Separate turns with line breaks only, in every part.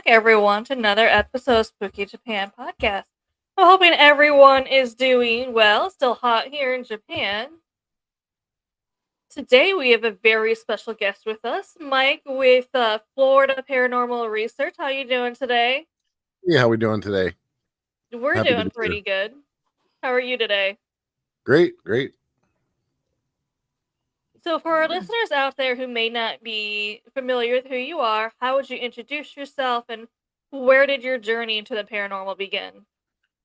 everyone to another episode of Spooky Japan podcast. I'm hoping everyone is doing well. It's still hot here in Japan. Today we have a very special guest with us, Mike with Florida Paranormal Research. How you doing today?
Yeah, how we doing today?
We're
Happy to
doing
be here.
pretty good. How are you today?
Great, great.
So, for our listeners out there who may not be familiar with who you are, how would you introduce yourself and where did your journey into the paranormal begin?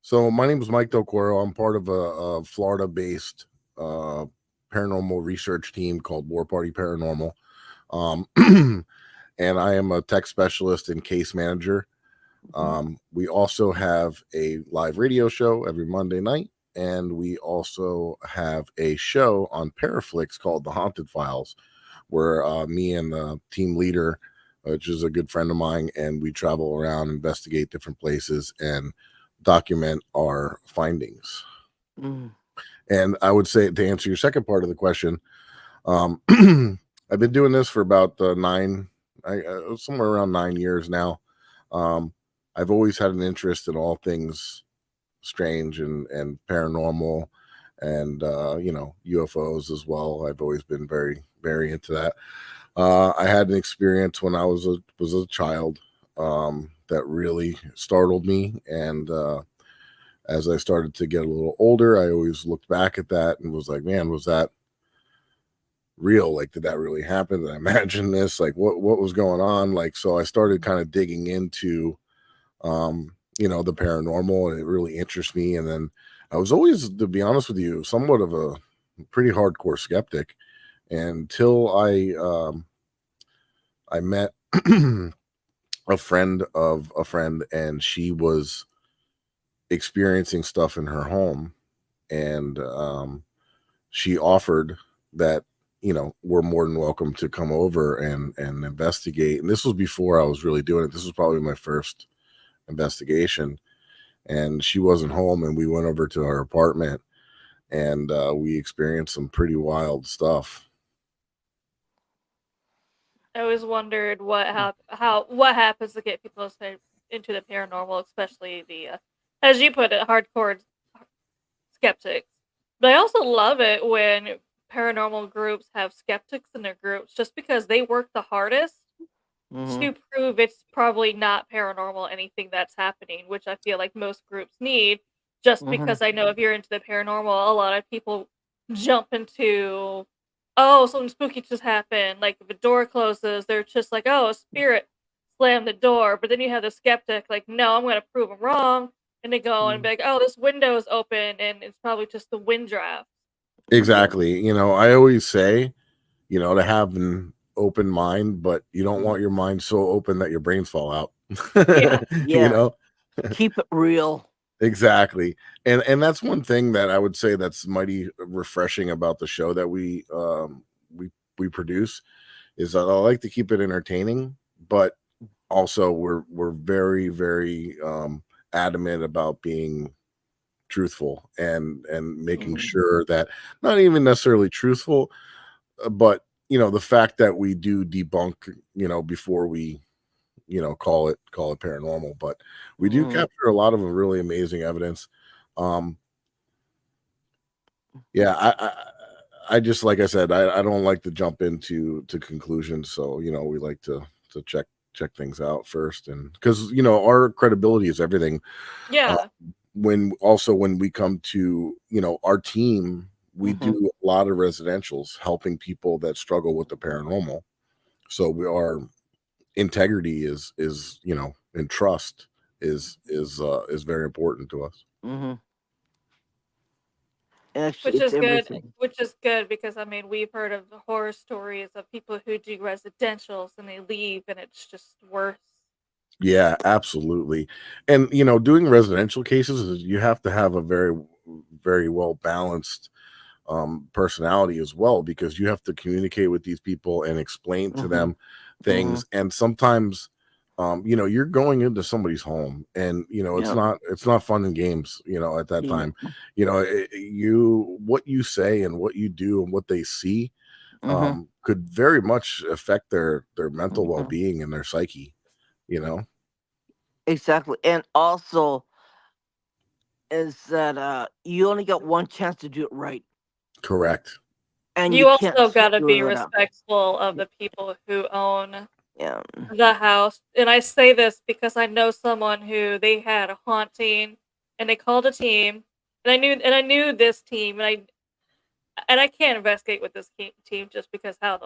So my name is Mike Del Coro. I'm part of a Florida-based uh, paranormal research team called War Party Paranormal, um, and I am a tech specialist and case manager. We also have a live radio show every Monday night, and we also have a show on Paraflix called The Haunted Files, where me and the team leader, which is a good friend of mine, and we travel around, investigate different places, and document our findings.
Mm.
And I would say, to answer your second part of the question, um, I've been doing this for about somewhere around 9 years now. Um, I've always had an interest in all things strange and paranormal, and UFOs as well. I've always been very into that. I had an experience when I was a child that really startled me, and as I started to get a little older, I always looked back at that and was like, man, was that real? Like, did that really happen? Did I imagine this? Like, what was going on? Like, so I started kind of digging into the paranormal, and it really interests me. And then I was always, to be honest with you, somewhat of a pretty hardcore skeptic until I met a friend of a friend, and she was experiencing stuff in her home, and she offered that we're more than welcome to come over and investigate. And this was before I was really doing it. This was probably my first investigation, and she wasn't home, and we went over to her apartment, and we experienced some pretty wild stuff.
I always wondered what happens to get people into the paranormal, especially the as you put it, hardcore skeptics. But I also love it when paranormal groups have skeptics in their groups, just because they work the hardest
Mm-hmm.
to prove it's probably not paranormal anything that's happening, which I feel like most groups need. Just
Mm-hmm.
because I know if you're into the paranormal, a lot of people jump into, oh, something spooky just happened. Like if a door closes, they're just like, oh, a spirit slammed the door. But then you have the skeptic, like, no, I'm going to prove them wrong. And they go and be like, oh, this window is open and it's probably just the wind draft.
Exactly. I always say, to have an open mind, but you don't want your mind so open that your brains fall out.
Yeah.
you
Yeah.
know
Keep it real.
Exactly. And that's one thing that I would say that's mighty refreshing about the show that we produce, is that I like to keep it entertaining, but also we're very, very adamant about being truthful, and making sure that, not even necessarily truthful, but the fact that we do debunk, before we call it paranormal, but we do
Mm-hmm.
capture a lot of really amazing evidence. um yeah, I just, like I said, I don't like to jump into conclusions, so we like to check things out first, and because our credibility is everything. uh,
Yeah.
when we come to our team, we
Mm-hmm.
do a lot of residentials helping people that struggle with the paranormal. So our integrity and trust is very important to us.
Mm-hmm. It's
Which
it's
is good.
everything.
Which is good because I mean we've heard of the horror stories of people who do residentials and they leave and it's just worse.
Yeah, absolutely. And doing residential cases is, you have to have a very, very well balanced personality as well, because you have to communicate with these people and explain to
Mm-hmm.
them
Mm-hmm.
things. And sometimes you're going into somebody's home, and
Yep.
it's not fun and games at that
Yeah.
time. You what you say and what you do and what they see
Mm-hmm.
could very much affect their mental
Mm-hmm.
well-being and their psyche you know
Exactly. And also is that you only got one chance to do it right,
Correct.
and you
You
can't
also gotta be
screw it up.
respectful of the people who own
Yeah.
the house, and I say this because I know someone who they had a haunting, and they called a team, and I knew this team, and I can't investigate with this team just because how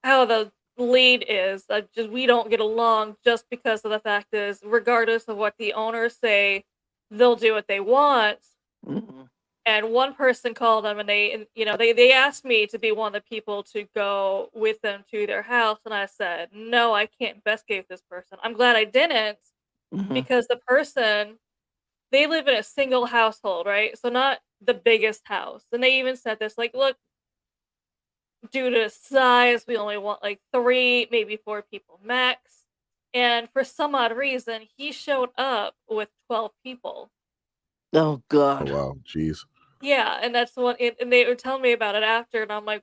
the lead is. Just we don't get along just because of the fact is, regardless of what the owners say, they'll do what they want.
Hmm.
And one person called them, and they asked me to be one of the people to go with them to their house, and I said no, I can't investigate this person. I'm glad I didn't,
Hmm.
because the person, they live in a single household, right? So not the biggest house, and they even said this, like, look, due to size, we only want like 3, maybe 4 people max. And for some odd reason, he showed up with 12 people.
Oh
Oh
God.
wow, jeez.
Yeah, and that's what and they were telling me about it after, and I'm like,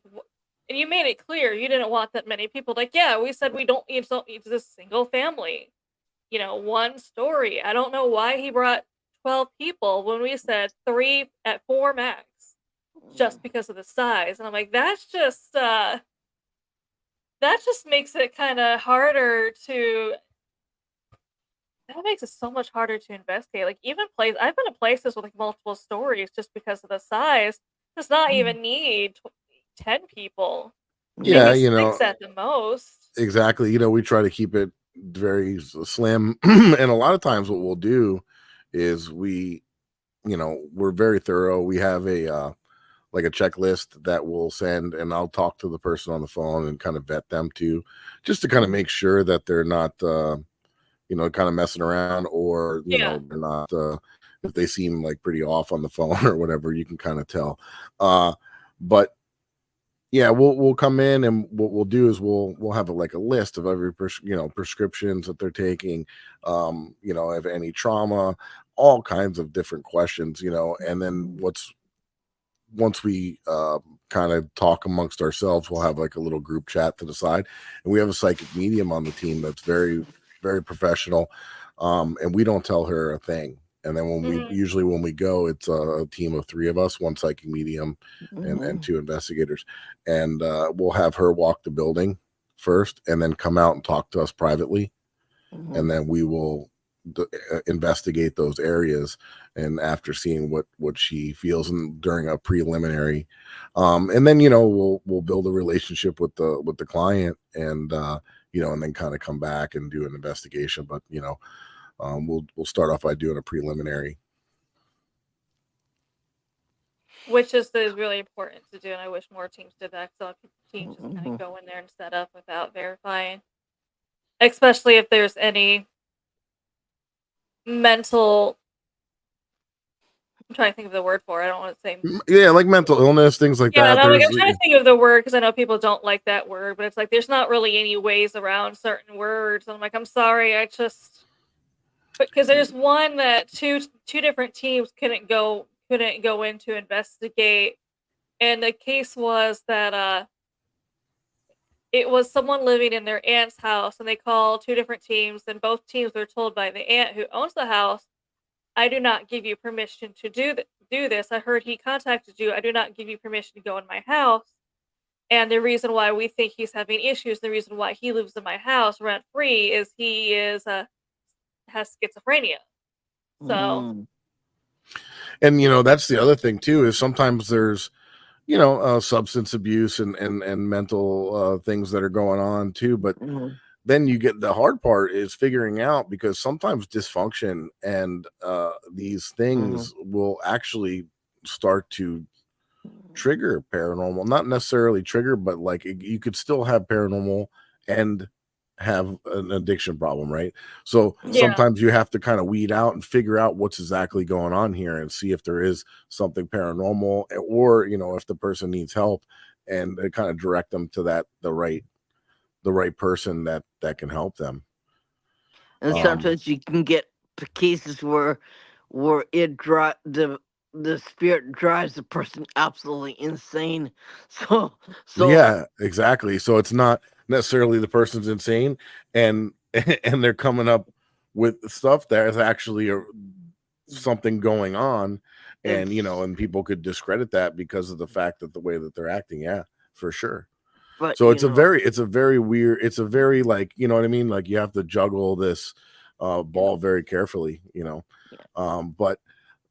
and you made it clear you didn't want that many people. Like, yeah, we said we don't need this single family. One story. I don't know why he brought 12 people when we said 3 at 4 max, just because of the size. And I'm like, that just makes it kind of harder to that makes it so much harder to investigate. Like, even I've been in places with like multiple stories just because of the size. Does not
Mhm.
even need 10 people,
Yeah,
maybe
Mhm.
6 at the most.
exactly. We try to keep it very slim, and a lot of times what we'll do is we're very thorough. We have a like a checklist that we'll send, and I'll talk to the person on the phone and kind of vet them too, just to kind of
Mhm.
make sure that they're not kind of messing around, or
Yeah.
they're not if they seem like pretty off on the phone or whatever, you can kind of tell. But yeah, we'll come in, and what we'll do is we'll have like a list of every prescriptions that they're taking, if any trauma, all kinds of different questions, and then
Mhm.
once we kind of talk amongst ourselves, we'll have like a little group chat to the side, and we have a psychic medium on the team that's very, very professional, and we don't tell her a thing. And then
Mhm.
when we go, it's a team of 3 of us, one psychic medium and
Mhm.
2 investigators, and we'll have her walk the building first, and then come out and talk to us privately, and
Mhm.
then we will investigate those areas, and after seeing what she feels during a preliminary, and then we'll build a relationship with the client, and and then kind of come back and do an investigation. But we'll start off by doing a preliminary.
Which is really important to do, and I wish more teams did that. So teams just kind of
Mhm.
go in there and set up without verifying, especially if there's any mental. I'm trying to think of the word for it. I don't want to say.
Yeah, like mental illness, things like
Yeah,
that.
and I'm
There's
trying to think of the word because I know people don't like that word, but it's like there's not really any ways around certain words. And I'm like, I'm sorry, because there's one that two different teams couldn't go in to investigate, and the case was that it was someone living in their aunt's house, and they called two different teams, and both teams were told by the aunt who owns the house, "I do not give you permission to do this. I heard he contacted you. I do not give you permission to go in my house. And the reason why we think he's having issues, the reason why he lives in my house rent free, is he has schizophrenia." So
Mhm.
and that's the other thing too, is sometimes there's substance abuse and mental things that are going on too. But
Mhm.
then you get the hard part is figuring out, because sometimes dysfunction and these
Mhm.
things will actually start to trigger paranormal. Not necessarily trigger, but like you could still have paranormal and have an addiction problem, right? So
yeah,
sometimes you have to kind of weed out and figure out what's exactly going on here, and see if there is something paranormal, or if the person needs help, and kind of direct them to the right person that can help them.
And
um
sometimes you can get cases where the spirit drives the person absolutely insane. So so
yeah, exactly. So it's not necessarily the person's insane, and and they're coming up with stuff that is actually something going on, and
It's
and people could discredit that because of the fact that the way that they're acting. Yeah, for sure.
but
So it's a very weird, it's a very, like, you know what I mean, like you have to juggle this
yeah,
ball very carefully,
yeah.
but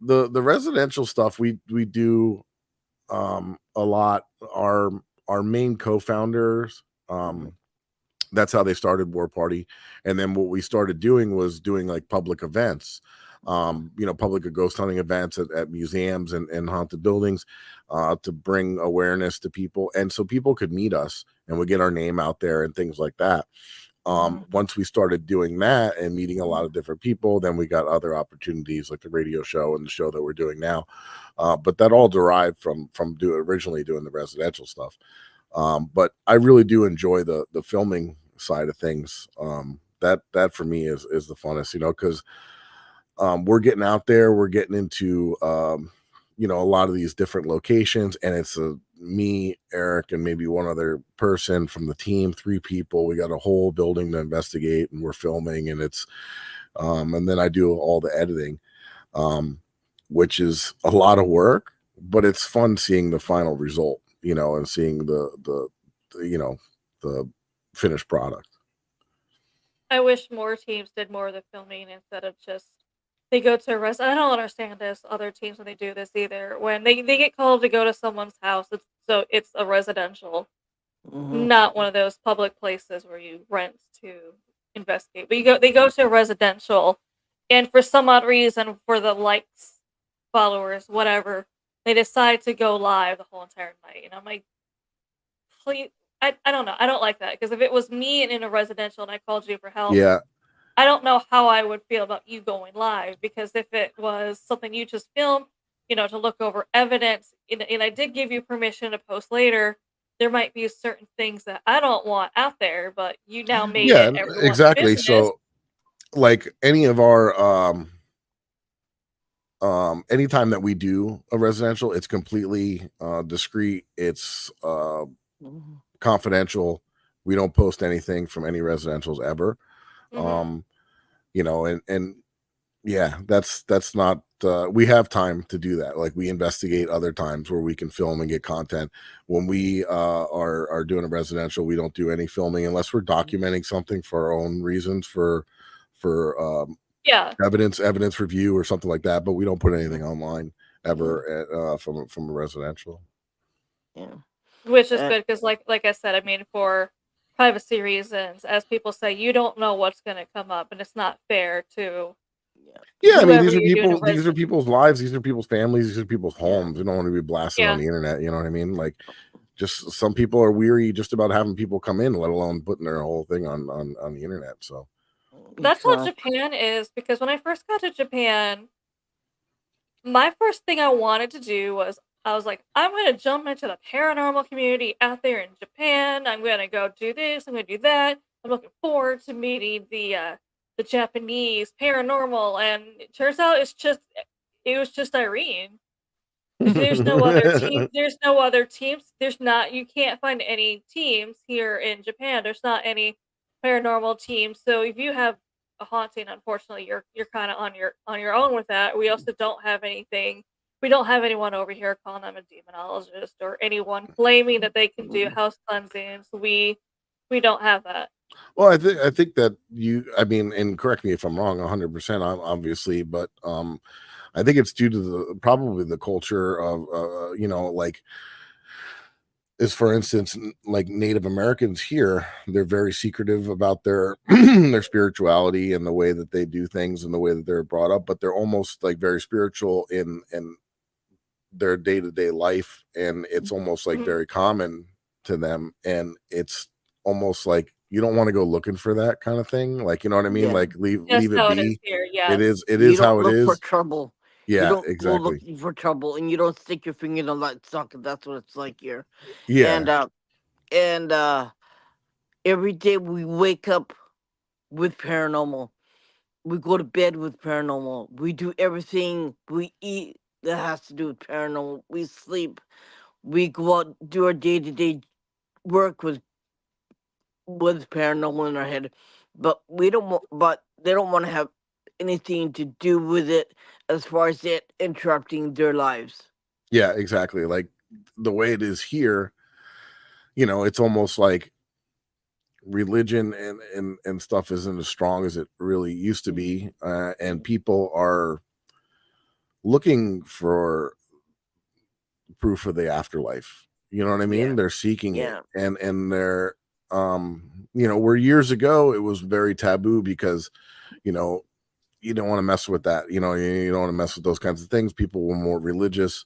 the residential stuff we do a lot. Our main co-founders,
Mhm,
that's how they started War Party. And then what we started doing was doing like public events, public ghost hunting events at museums and haunted buildings, to bring awareness to people. And so people could meet us and we get our name out there and things like that.
Mhm.
Once we started doing that and meeting a lot of different people, then we got other opportunities like the radio show and the show that we're doing now. But that all derived from originally doing the residential stuff. But I really do enjoy the filming side of things. That for me is the funnest, because we're getting out there, we're getting into a lot of these different locations, and it's me, Eric, and maybe one other person from the team, 3 people. We got a whole building to investigate, and we're filming, and it's and then I do all the editing, um, which is a lot of work, but it's fun seeing the final result, and seeing the finished product.
I wish more teams did more of the filming instead of just they go to a I don't understand this other teams when they do this either. When they get called to go to someone's house, it's a residential,
mhm,
not one of those public places where you rent to investigate. But they go to a residential, and for some odd reason, for the likes, followers, whatever, they decide to go live the whole entire night. And I'm like, please, I don't know. I don't like that because if it was me and in a residential and I called you for help,
Yeah,
I don't know how I would feel about you going live because if it was something you just filmed, to look over evidence, and I did give you permission to post later, there might be certain things that I don't want out there, but you now made
yeah,
it everyone's
exactly.
business.
So like any of our anytime that we do a residential, it's completely discreet, it's
mhm,
confidential. We don't post anything from any residentials ever.
Hmm.
um and yeah, that's not we have time to do that. Like we investigate other times where we can film and get content. When we are doing a residential, we don't do any filming unless we're documenting something for our own reasons, for
Yeah,
evidence review or something like that, but we don't put anything
mhm,
online
yeah,
ever from a residential.
yeah.
which is
Uh,
good because, like I said, I mean, for privacy reasons, as people say, you don't know what's going to come up, and it's not fair to
yeah,
Yeah, I mean,
whoever you're doing a
these are
resident.
people's lives, these are people's families, these are people's
yeah.
homes. We don't want to be blasted on
Yeah,
the internet, you know what I mean? Like, just some people are weary just about having people come in, let alone putting their whole thing on the internet. So
that's what
Exactly.
Japan is. Because when I first got to Japan, my first thing I wanted to do was I was like, I'm gonna jump into the paranormal community out there in Japan. I'm gonna go do this. I'm gonna do that. I'm looking forward to meeting the Japanese paranormal. And it turns out it was just Irene. There's no other team. There's no other teams. There's not. You can't find any teams here in Japan. There's not any paranormal teams. So if you have a haunting, unfortunately, you're kind of on your own with that. We also don't have anything. We don't have anyone over here calling them a demonologist or anyone claiming that they can do
Mhm,
house cleansings. We don't have that.
well, I think that I mean, and correct me if I'm wrong, 100%, obviously, but I think it's due to probably the culture of like, is for instance, like Native Americans here, they're very secretive about their their spirituality and the way that they do things and the way that they're brought up, but they're almost like very spiritual in their day-to-day life, and it's almost like
Mhm.
very common to them, and it's almost like you don't want to go looking for that kind of thing, like, you know what I mean,
yeah.
like
That's
leave it
how it is
be.
here.
it
Yes.
is it
You
is
don't
how it
look for
is.
trouble. You
Yeah,
don't go
exactly.
looking for trouble, and you don't stick your finger in a light socket. That's what it's like here.
Yeah.
And and every day we wake up with paranormal. We go to bed with paranormal. We do everything we eat that has to do with paranormal. We sleep. We go out do our day to day work with paranormal in our head. but we don't want, but they don't want to have anything to do with it as far as it interrupting their lives.
Yeah, exactly. Like the way it is here, it's almost like religion and stuff isn't as strong as it really used to be, and people are looking for proof of the afterlife. You know what I
Yeah,
mean? They're seeking it,
yeah,
and they're where years ago it was very taboo because you know you don't want to mess with that. You don't want to mess with those kinds of things. People were more religious,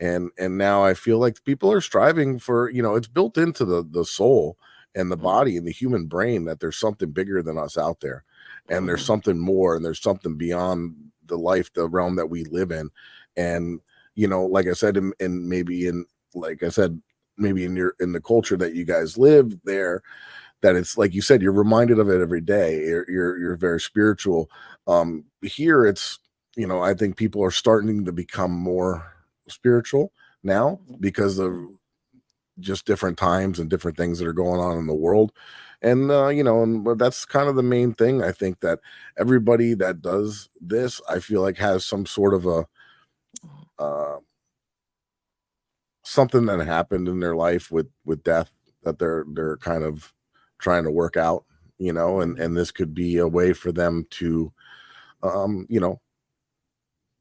and now I feel like people are striving for, it's built into the soul and the
mm,
body and the human brain that there's something bigger than us out there, and there's
mhm.
something more, and there's something beyond the realm that we live in. And like I said, in maybe in like I said, maybe in the culture that you guys live there, that it's like you said, you're reminded of it every day. You're very spiritual. Here it's, I think people are starting to become more spiritual now because of just different times and different things that are going on in the world. And but that's kind of the main thing. I think that everybody that does this, I feel like, has some sort of a uh something that happened in their life with death that they're kind of trying to work out, and this could be a way for them to um you know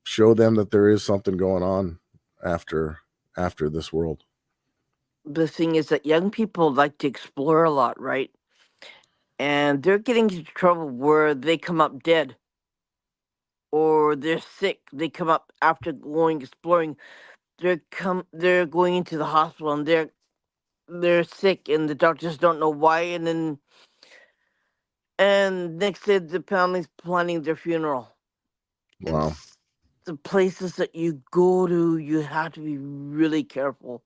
show them that there is something going on after this world.
The thing is that young people like to explore a lot, right? And they're getting into trouble where they come up dead or they're sick. They come up after going exploring. They're going into the hospital and they're sick and the doctors don't know why, and next day the family's planning their funeral.
Wow.
It's the places that you go to, you have to be really careful.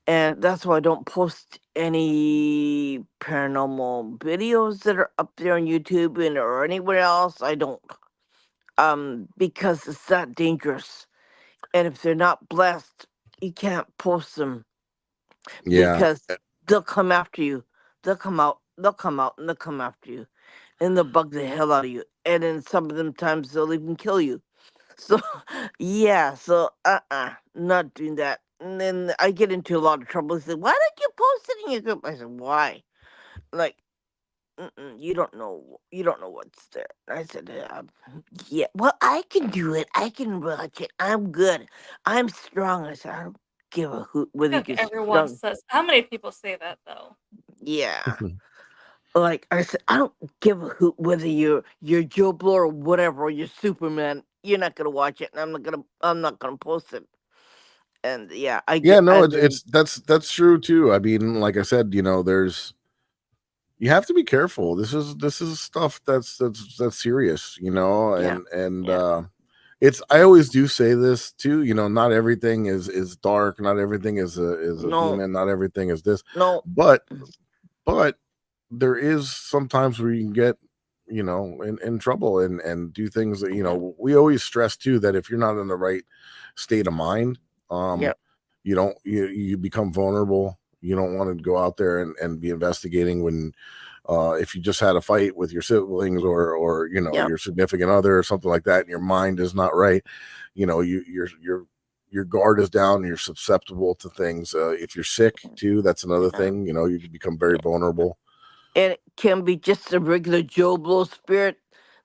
And that's why I don't post any paranormal videos that are up there on YouTube and or anywhere else. I don't, because it's that dangerous. And if they're not blessed, you can't post them
Yeah.
because they'll come after you. They'll come out, and they'll come after you, and they'll bug the hell out of you. And then some of them times they'll even kill you. So yeah, so not doing that. And then I get into a lot of trouble. They said, "Why don't you post it in your group?" I said, "Why? Like, you don't know what's there." I said, "Yeah, well, I can do it. I can watch it. I'm good. I'm strong." I said, "I don't give a hoot whether
I
you
feel like
get
everyone
strong."
says, how many people say that though?
Yeah, like I said, I don't give a hoot whether you're Joe Blow or whatever, or you're Superman. You're not gonna watch it, and I'm not gonna post it. And yeah,
Yeah, no,
I've
it's
been,
it's that's true too. I mean, like I said, there's you have to be careful. This is stuff that's serious,
yeah,
and
yeah,
it's I always do say this too, not everything is dark, not everything is a
no,
demon, not everything is this,
no,
but but there is sometimes where you can get, in trouble and do things that,
yeah,
we always stress too that if you're not in the right state of mind, um
yeah,
you become vulnerable. You don't want to go out there and be investigating when if you just had a fight with your siblings or
yeah,
your significant other or something like that, and your mind is not right, your guard is down and you're susceptible to things. If you're sick too, that's another
yeah,
thing. You can become very vulnerable.
and it can be just a regular Joe Blow spirit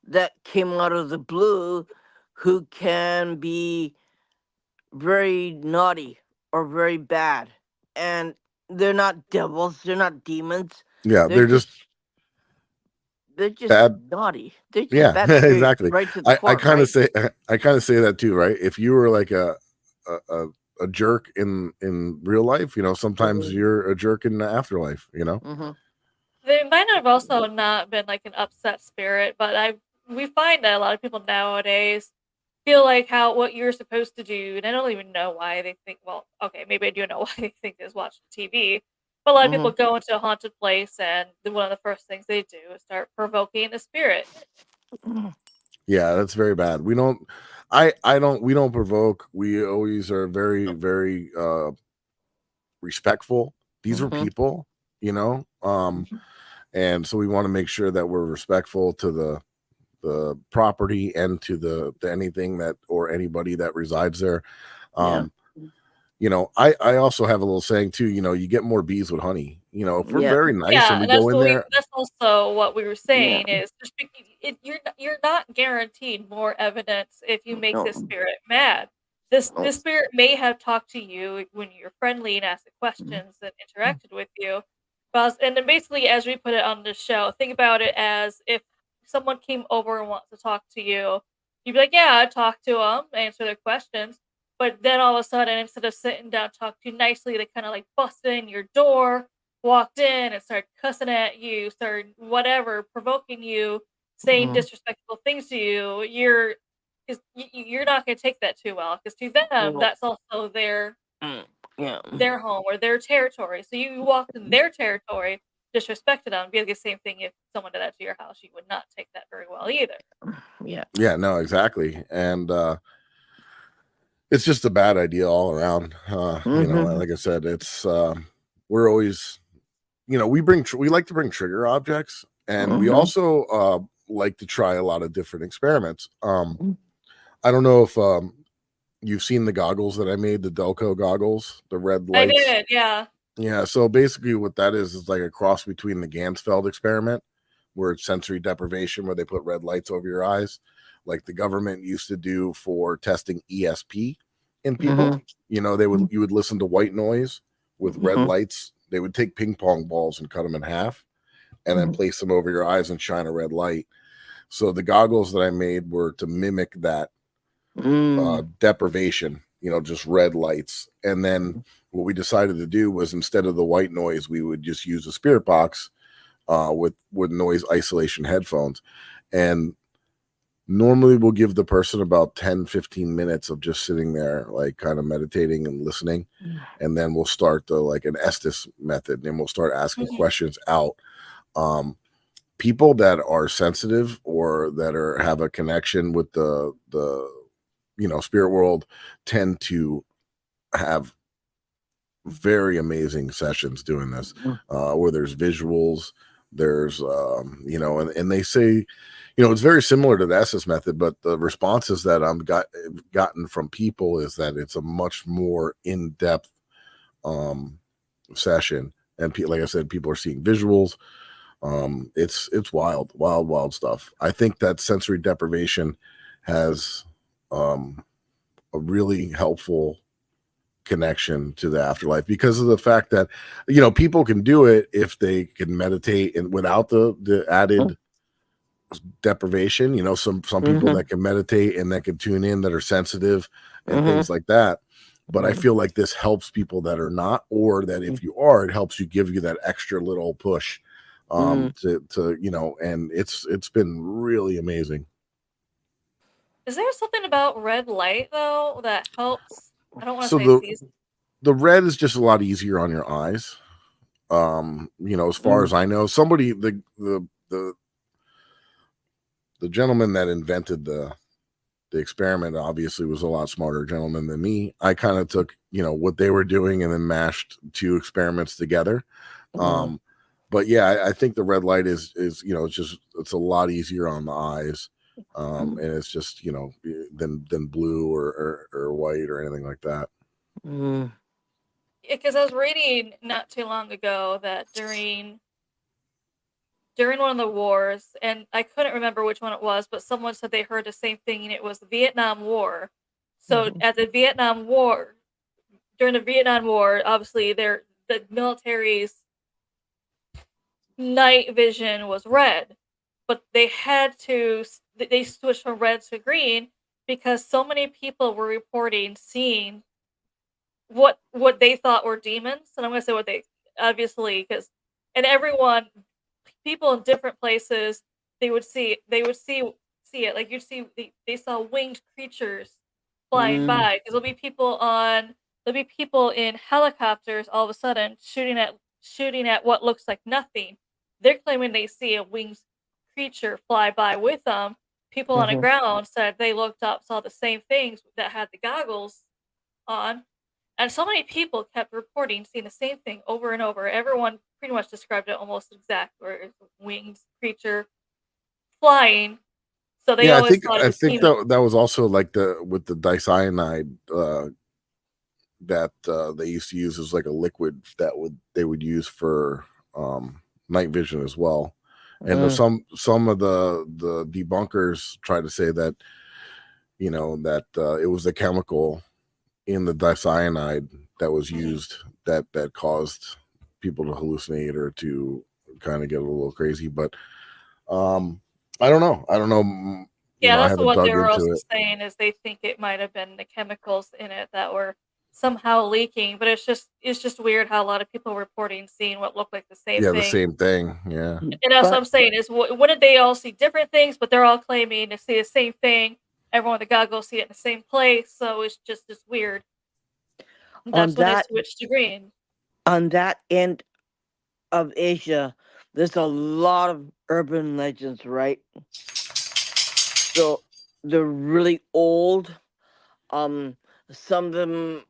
that came out of the blue, who can be very naughty or very bad, and they're not devils, they're not demons,
Yeah,
they're
they're just
just they're just
bad.
naughty. They're just
Yeah,
bad spirit
exactly.
right to the
I
core,
kind of
right?
say I kind of say that too, right? If you were like a, a a jerk in real life, sometimes
Mm-hmm.
you're a jerk in the afterlife.
Mm-hmm.
They might have also not been like an upset spirit, but we find that a lot of people nowadays feel like how what you're supposed to do, and I don't even know why they think. Well, okay, maybe I do know why they think is watching TV. But a lot of people
Mm-hmm.
go into a haunted place, and one of the first things they do is start provoking the spirit.
Yeah, that's very bad. We don't provoke. We always are very, very respectful. These are
Mm-hmm.
people, you know. and so we want to make sure that we're respectful to the property and to anything that or anybody that resides there.
Yeah.
um I also have a little saying too, you get more bees with honey. If we're
Yeah.
very nice and
Yeah,
we
and
go in there.
that's also what we were
Yeah.
saying is just you're not guaranteed more evidence if you make this
No.
spirit mad. This
No.
spirit may have talked to you when you're friendly and asked the
Mm.
questions and interacted with you. And then basically as we put it on the show, think about it as if someone came over and wants to talk to you, you'd be like, "Yeah, talk to them, answer their questions." But then all of a sudden, instead of sitting down, talk to you nicely, they kind of like busted in your door, walked in and started cussing at you, started whatever, provoking you, saying
Mm.
disrespectful things to you, you're not going to take that too well because to them
No.
that's also
Mm. Yeah.
their home or their territory. So you walked in their territory, disrespected them. It'd be like the same thing if someone did that to your house. You would not take that very well either.
Yeah.
Yeah, no, exactly. And it's just a bad idea all around.
Mm-hmm.
Like I said, it's we're always, we like to bring trigger objects, and we
Mm-hmm.
also like to try a lot of different experiments. I don't know if you've seen the goggles that I made, the Delco goggles, the red
I
lights.
did, yeah.
Yeah, so basically what that is like a cross between the Gansfeld experiment, where it's sensory deprivation, where they put red lights over your eyes, like the government used to do for testing ESP in people.
Mm-hmm.
You would listen to white noise with red
Mm-hmm.
lights. They would take ping pong balls and cut them in half and then place them over your eyes and shine a red light. So the goggles that I made were to mimic that
Mm.
deprivation, just red lights. And then what we decided to do was instead of the white noise, we would just use a spirit box with noise isolation headphones. And normally we'll give the person about 10-15 minutes of just sitting there, like kind of meditating and listening. And then we'll start like an Estes method, and we'll start asking
Mhm.
questions out. Um, People that are sensitive or that have a connection with the spirit world tend to have very amazing sessions doing this, where there's visuals, there's and they say, it's very similar to the SS method, but the responses that gotten from people is that it's a much more in-depth um session. And like I said, people are seeing visuals. It's wild stuff. I think that sensory deprivation has a really helpful connection to the afterlife because of the fact that people can do it if they can meditate and without the added deprivation. Some people
Mm-hmm.
that can meditate and that can tune in, that are sensitive and
Mm-hmm.
things like that. But I feel like this helps people that are not, or that if you are, it helps give you that extra little push
Mm.
and it's been really amazing.
Is there something about red light though that helps? I don't want to
So
say season.
the red is just a lot easier on your eyes. As far as I know, somebody the gentleman that invented the experiment obviously was a lot smarter gentleman than me. I kind of took what they were doing and then mashed two experiments together.
Mm.
um but yeah, I think the red light is it's a lot easier on the eyes. And it's just than blue or white or anything like that.
Mm.
Because I was reading not too long ago that during one of the wars, and I couldn't remember which one it was, but someone said they heard the same thing, and it was the Vietnam War. So
Mhm.
at the Vietnam War, during the Vietnam War, obviously the military's night vision was red, but they switched from red to green because so many people were reporting seeing what they thought were demons, and I'm gonna say what they obviously because and everyone people in different places they would see it like they saw winged creatures flying
Mm.
by because there'll be people in helicopters all of a sudden shooting at what looks like nothing. They're claiming they see a winged creature fly by with them. People on the
Mhm.
ground said they looked up, saw the same things that had the goggles on, And so many people kept reporting seeing the same thing over and over. Everyone pretty much described it almost exact, where it's a winged creature flying. So they
Yeah, I
always
think
thought it
I
was
think
demons.
that was also like the with the discyanide that they used to use as like a liquid that they would use for night vision as well. And
Mm,
some of the debunkers try to say that that it was the chemical in the discyanide that was
Mhm.
used that caused people to hallucinate or to kind of get a little crazy. But um, I don't know.
Yeah,
I
that's
haven't
what they
dug
were
into
also
it.
saying is they think it might have been the chemicals in it that were somehow leaking. But it's just weird how a lot of people reporting seeing what looked like the same
Yeah, the
thing.
same thing. Yeah,
And that's what
but
I'm saying is wouldn't they all see different things, but they're all claiming to see the same thing. Everyone that gotta go see it in the same place, so it's just weird. And
on
that's when they
that
switched to green.
on that end of Asia, there's a lot of urban legends, right? So they're really old. Um, some of them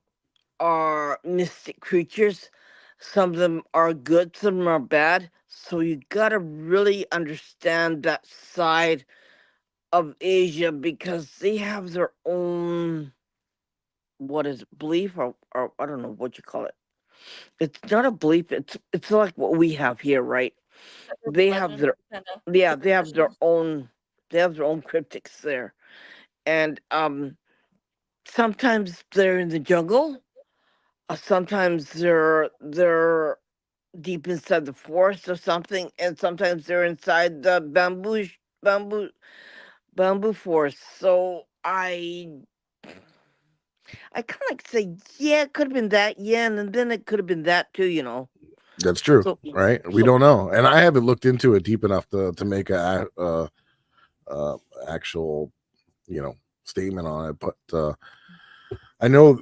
are mystic creatures. Some of them are good, some of them are bad. So you gotta really understand that side of Asia because they have their own what is it, belief or I don't know what you call it. It's not a belief. It's like what we have here, right?
Urban
They have
legend,
their
kind of
yeah,
superstitions.
they have their own cryptics there, and sometimes they're in the jungle. Sometimes they're deep inside the forest or something, and sometimes they're inside the bamboo bamboo forest. So I kind of like say, yeah, it could have been that, yeah, and then it could have been that too, you know.
that's true.
So
Right? We
so
don't know, and I haven't looked into it deep enough to make a uh, actual statement on it. But I know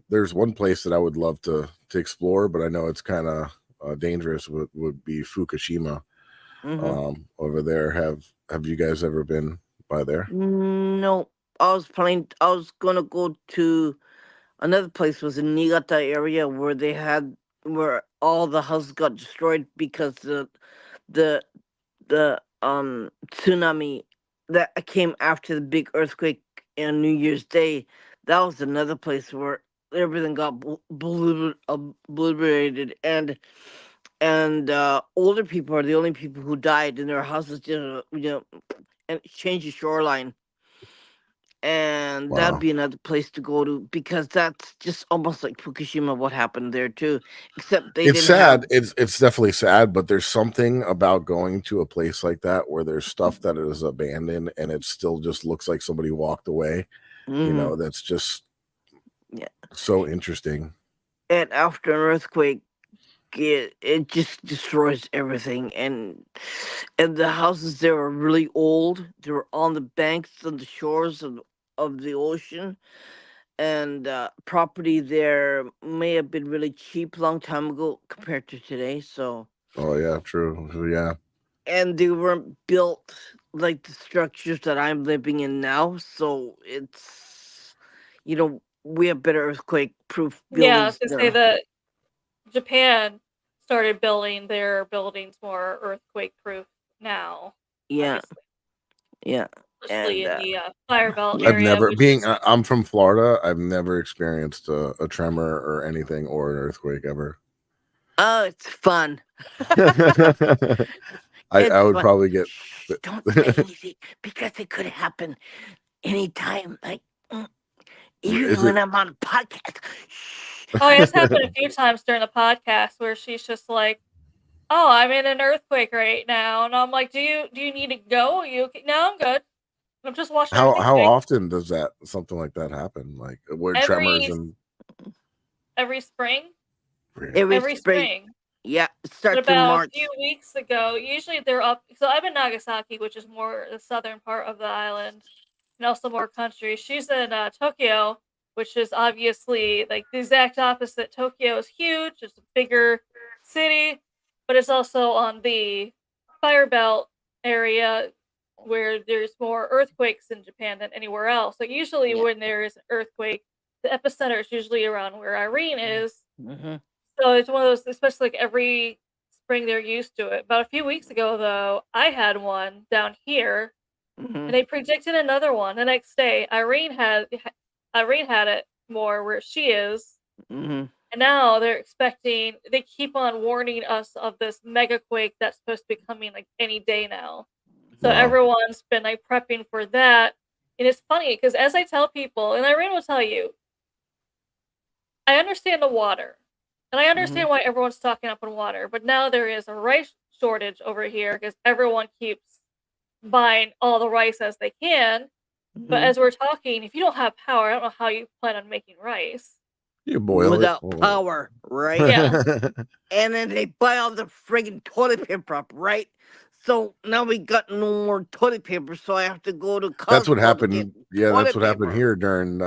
there's one place that I would love to explore, but I know it's kind of dangerous. Would be Fukushima
hmm
over there. Have you guys ever been by there?
no, I was gonna go to another place was in Niigata area where they had where all the houses got destroyed because the tsunami that came after the big earthquake on New Year's Day. That was another place where everything got obliterated, and older people are the only people who died, and their houses just and change the shoreline. And that'd
Wow.
be another place to go to because that's just almost like Fukushima, what happened there too, except they
It's
didn't have.
sad. It's definitely sad, but there's something about going to a place like that where there's stuff that is abandoned and it still just looks like somebody walked away.
Hmm
That's just
yeah,
so interesting.
and after an earthquake, it just destroys everything, and the houses there are really old. They were on the banks and the shores of the ocean, and property there may have been really cheap long time ago compared to today. So
Oh yeah, true. Yeah.
and they weren't built like the structures that I'm living in now. So it's we have better earthquake proof
Yeah, I was
buildings
gonna say
there.
that Japan started building their buildings more earthquake proof now,
Yeah,
obviously,
yeah,
especially
and
in the fire belt
I've
area,
never
which
being
is
I'm from Florida. I've never experienced a tremor or anything or an earthquake ever.
oh, it's fun.
I
It's
would
fun.
probably get
Shh, don't say anything because it could happen anytime. Like mm, even
is
when
it
I'm on a podcast. Shh.
oh, yeah, it's happened a few times during the podcast where she's just like, "Oh, I'm in an earthquake right now," and I'm like, "Do you need to go? Are you okay?" "No, I'm good. I'm just watching everything
how
shake."
often does that something like that happen? Like where tremors
Every
and
every spring,
Every
every
spring,
spring.
yeah,
But
starts in
about a few
March.
weeks ago, usually they're up. So I'm in Nagasaki, which is more the southern part of the island, and also more country. She's in Tokyo, which is obviously like the exact opposite. Tokyo is huge; it's a bigger city, but it's also on the fire belt area where there's more earthquakes in Japan than anywhere else. So usually,
Yeah,
when there is an earthquake, the epicenter is usually around where Irene is.
Mm-hmm.
So it's one of those, especially like every spring they're used to it. About a few weeks ago, though, I had one down here,
Mm-hmm.
and they predicted another one the next day. Irene had it more where she is,
Mm-hmm.
and now they're expecting. They keep on warning us of this mega quake that's supposed to be coming like any day now. So
Wow.
everyone's been like prepping for that. And it's funny because as I tell people, and Irene will tell you, I understand the water. And I
Mm-hmm.
understand why everyone's stocking up on water, but now there is a rice shortage over here because everyone keeps buying all the rice as they can. But
Mm-hmm.
as we're talking, if you don't have power, I don't know how you plan on making rice.
You boil it.
Without power, right?
Yeah,
And then they buy all the friggin' toilet paper up, right? So now we got no more toilet paper, so I have to go to
That's what
Costco to get
happened. Yeah, that's
toilet
what happened
paper.
here during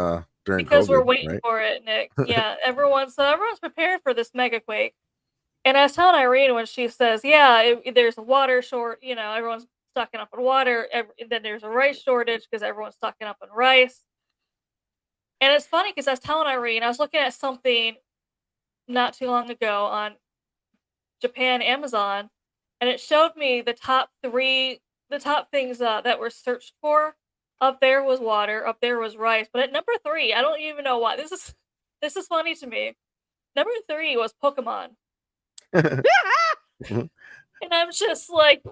because we're
COVID,
waiting
right?
for it, Nick. Yeah, everyone's prepared for this mega quake. And I was telling Irene when she says, "Yeah, there's a water short. Everyone's stocking up on water. Then there's a rice shortage because everyone's stocking up on rice." And it's funny because I was telling Irene, I was looking at something not too long ago on Japan Amazon, and it showed me the top things that were searched for. Up there was water. Up there was rice. But at number three, I don't even know why. This is funny to me. Number three was Pokemon, and I'm just like,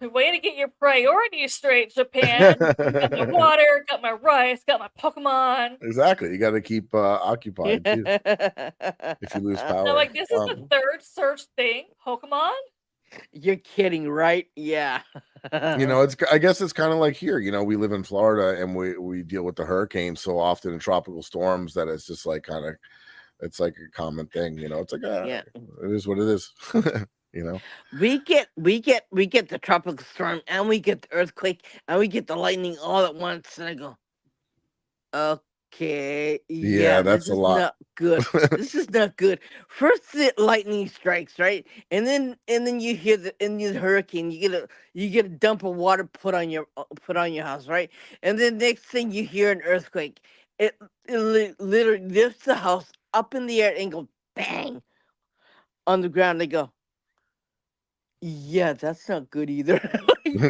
way to get your priorities straight, Japan. Got my water, got my rice, got my Pokemon.
Exactly. You got to keep occupied too if you lose
And I'm
power.
like, this is the third search thing, Pokemon.
You're kidding, right? Yeah.
I guess it's kind of like here. We live in Florida and we deal with the hurricanes so often and tropical storms that it's just like it's like a common thing. It's like
Yeah.
it is what it is. you know.
We get the tropical storm and we get the earthquake and we get the lightning all at once, and I go, okay,
Yeah,
yeah, this
that's a
is
lot.
not good. This is not good. First the lightning strikes, right? And then you hear the hurricane, you get a dump of water put on your house, right? And then next thing you hear an earthquake. It literally lifts the house up in the air and go bang on the ground. They go, yeah, that's not good either.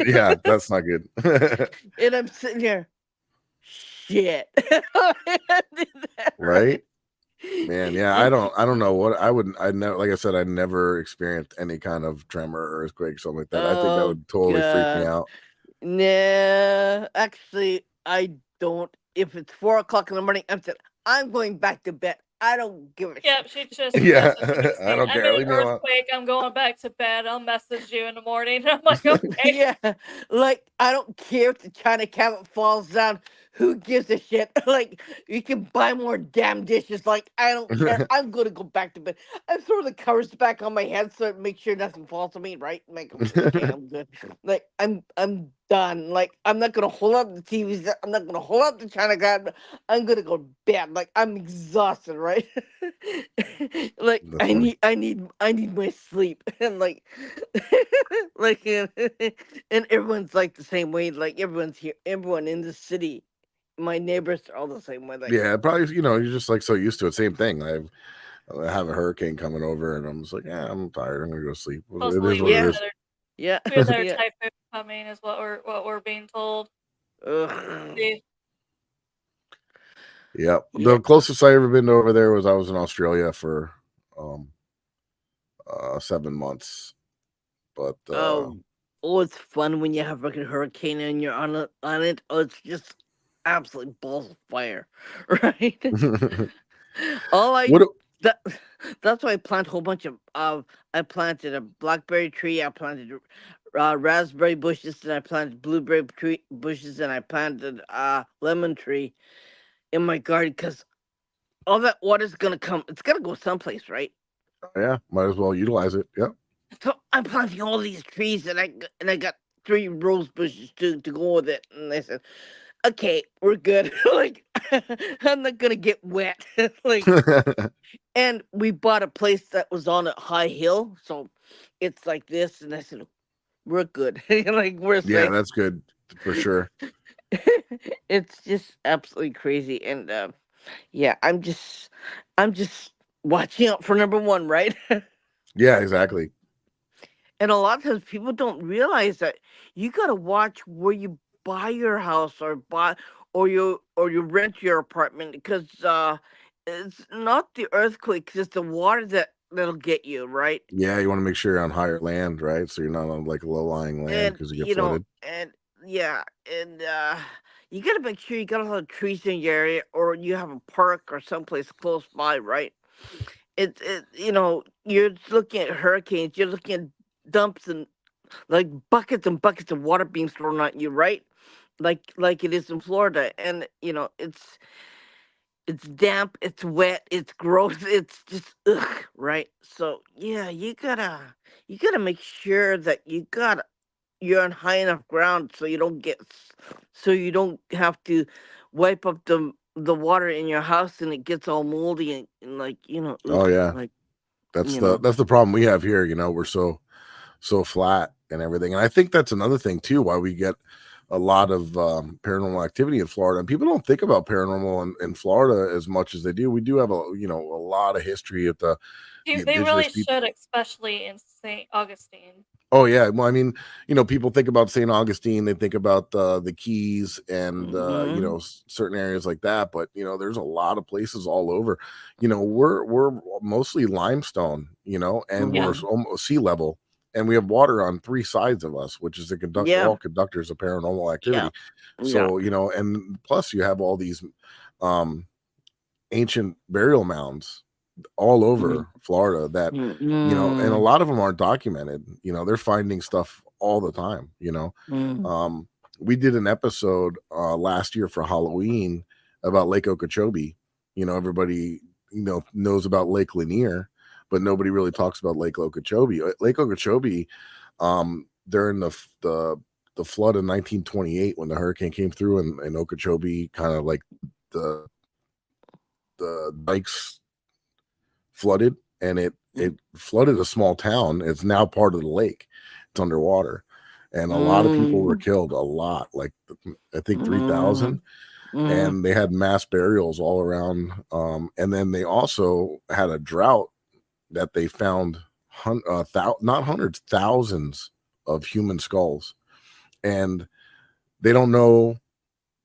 Yeah, that's not good.
And I'm sitting here, shit. I did that
Right?
right.
Man, yeah, I don't know what I never, like I said, I never experienced any kind of tremor or earthquake, something like that. I think that
Oh
would totally freak me
god.
out.
Nah, actually, I don't. If it's 4 o'clock in the morning, I'm going back to bed. I don't give a shit.
Yep, she just
Yeah,
messaged me
I
saying,
don't
"I'm
care.
in an
Leave me alone.
earthquake. I'm going back to bed. I'll message you in the morning." And I'm like, "Okay."
Yeah, like I don't care if the China cabinet falls down. Who gives a shit? Like you can buy more damn dishes. Like I don't care. I'm gonna go back to bed. I throw the covers back on my head so it make sure nothing falls on me. Right? Like okay, I'm good. Like I'm done. Like I'm not gonna hold up the TVs. I'm not gonna hold up the China cabinet. I'm gonna go to bed. Like I'm exhausted. Right? Like
That's
I
funny.
need I need I need my sleep. And like like and everyone's like the same way. Like everyone's here, everyone in the city, my neighbors are all the same way. Like,
Yeah, probably, you're just like so used to it. Same thing. I have a hurricane coming over and I'm just like, yeah, I'm tired. I'm gonna go sleep. It is
Supposedly
what it
yeah,
is.
yeah,
we have another
yeah.
typhoon coming, is what we're being told.
Ugh.
See,
Yeah.
Yeah.
The closest I ever been to over there was I was in Australia for um 7 months. But
Oh, oh, it's fun when you have like a hurricane and you're on it. Oh, it's just absolutely balls of fire, right? All I
what
that that's why I plant a whole bunch of I planted a blackberry tree, I planted raspberry bushes, and I planted blueberry tree bushes, and I planted lemon tree in my garden because all that water's gonna come. It's gonna go someplace, right?
yeah, might as well utilize it. Yep.
So I'm planting all these trees, and I got 3 rose bushes to go with it, and I said, okay, we're good. Like I'm not gonna get wet. Like. And we bought a place that was on a high hill, so it's like this. And I said, "We're good, like we're
Yeah,
safe."
that's good for sure.
It's just absolutely crazy, and Yeah, I'm just watching out for number one, right?
Yeah, exactly.
And a lot of times people don't realize that you gotta watch where you buy your house or buy or you rent your apartment because it's not the earthquakes, it's the water that'll get you, right?
Yeah, you want to make sure you're on higher land, right? So you're not on like low lying land
And
because you get flooded.
and yeah, and you gotta make sure you got a lot of trees in your area or you have a park or someplace close by, right? You're just looking at hurricanes, you're looking at dumps and like buckets and buckets of water being thrown at you, right? Like it is in Florida, and it's damp, it's wet, it's gross, it's just ugh, right? So yeah, you gotta make sure that you're on high enough ground so so you don't have to wipe up the water in your house and it gets all moldy and like
Oh
ugh,
yeah,
like
that's
you
the
know.
that's the problem we have here. We're so flat and everything, and I think that's another thing too why we get a lot of paranormal activity in Florida. And people don't think about paranormal in Florida as much as they do. We do have a lot of history at the
They
indigenous
really
people.
should, especially in St. Augustine.
Oh yeah, well, I mean, people think about St. Augustine, they think about the Keys and
Hmm.
certain areas like that, but there's a lot of places all over. We're mostly limestone, and
Yeah.
we're
Hmm.
almost sea level, and we have water on three sides of us, which is the
Yeah.
all conductors of paranormal
Yeah.
activity.
Yeah.
So and plus you have all these um, ancient burial mounds all
Mm-hmm.
over Florida that, and a
Mm-hmm.
lot of them aren't documented. They're finding stuff all the time. Um, we did an episode last year for Halloween about Lake Okeechobee. Everybody, knows about Lake Lanier, but nobody really talks about Lake Okeechobee. Lake Okeechobee, during the flood in 1928 when the hurricane came through and Okeechobee kind of like the the dikes flooded and it flooded a small town. It's now part of the lake. It's underwater. And a lot of people were
Mm-hmm.
killed, a lot, like I think
Mm-hmm.
3,000. And they had mass burials all around. And then they also had a drought that they found not hundreds, thousands of human skulls. And they don't know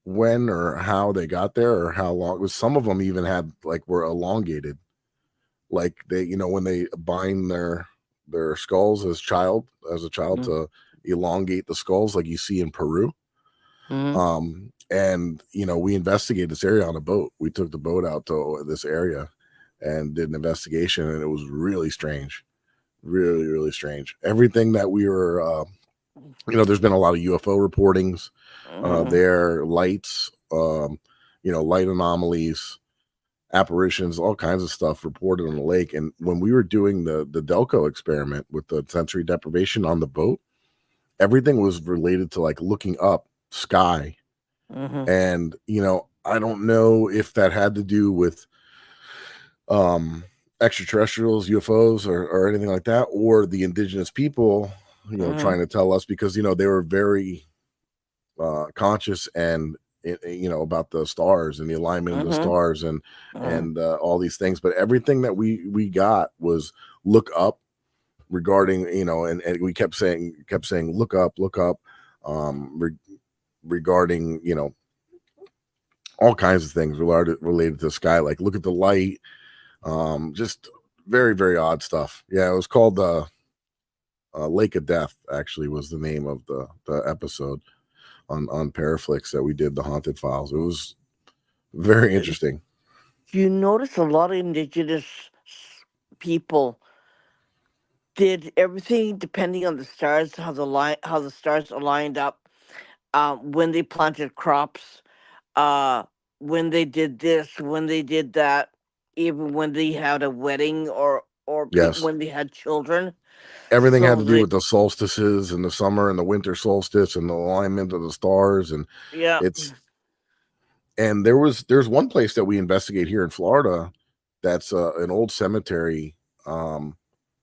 when or how they got there or how long. It was some of them even had like were elongated, like they when they bind their skulls as a child to elongate the skulls like you see in Peru.
Mm-hmm.
And we investigated this area on a boat. We took the boat out to this area and did an investigation, and it was really strange, really really strange. Everything that we were there's been a lot of UFO reportings,
Mm-hmm.
there lights, light anomalies, apparitions, all kinds of stuff reported on the lake. And when we were doing the Delco experiment with the sensory deprivation on the boat, everything was related to like looking up sky.
Mm-hmm.
And I don't know if that had to do with um extraterrestrials, UFOs, or anything like that, or the indigenous people
Mm-hmm.
trying to tell us, because they were very conscious and about the stars and the alignment of the
Mm-hmm.
stars and all these things. But everything that we got was look up regarding and we kept saying look up regarding all kinds of things related to the sky, like look at the light, just very very odd stuff. Yeah, it was called Lake of Death, actually, was the name of the episode on Paraflix that we did, the Haunted Files. It was very interesting.
You notice a lot of people did everything depending on the stars, how the stars are lined up. When they planted crops, uh, when they did this, when they did that, even when they had a wedding
Yes,
when they had children.
everything had
So
to do
they,
with the solstices and the summer and the winter solstice and the alignment of the stars. And
yeah.
it's and there's one place that we investigate here in Florida that's an old cemetery, um,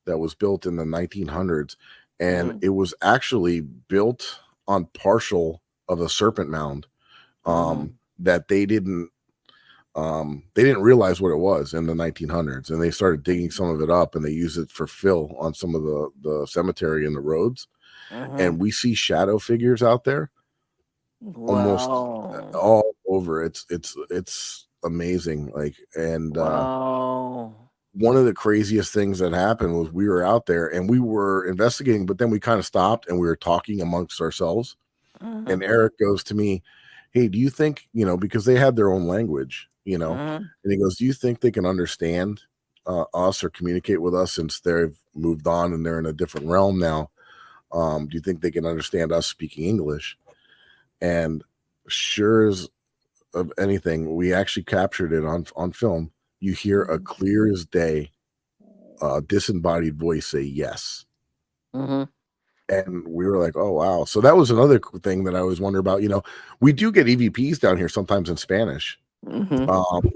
that was built in the 1900s, and
Mm,
it was actually built on partial of a serpent mound,
mm,
that they didn't They didn't realize what it was in the 1900s, and they started digging some of it up, and they use it for fill on some of the cemetery and the roads.
Mm-hmm.
And we see shadow figures out there almost
Wow.
all over. It's amazing. Like, and
Wow.
one of the craziest things that happened was we were out there and we were investigating, but then we kind of stopped and we were talking amongst ourselves.
Mm-hmm.
And Eric goes to me, "Hey, do you think, because they had their own language,
Mm-hmm.
and he goes, do you think they can understand us or communicate with us since they've moved on and they're in a different realm now? Do you think they can understand us speaking English?" And sure as of anything, we actually captured it on film. You hear a clear as day disembodied voice say yes.
Mm-hmm.
And we were like, oh, wow. So that was another thing that I always wonder about. We do get EVPs down here sometimes in Spanish,
Mm-hmm.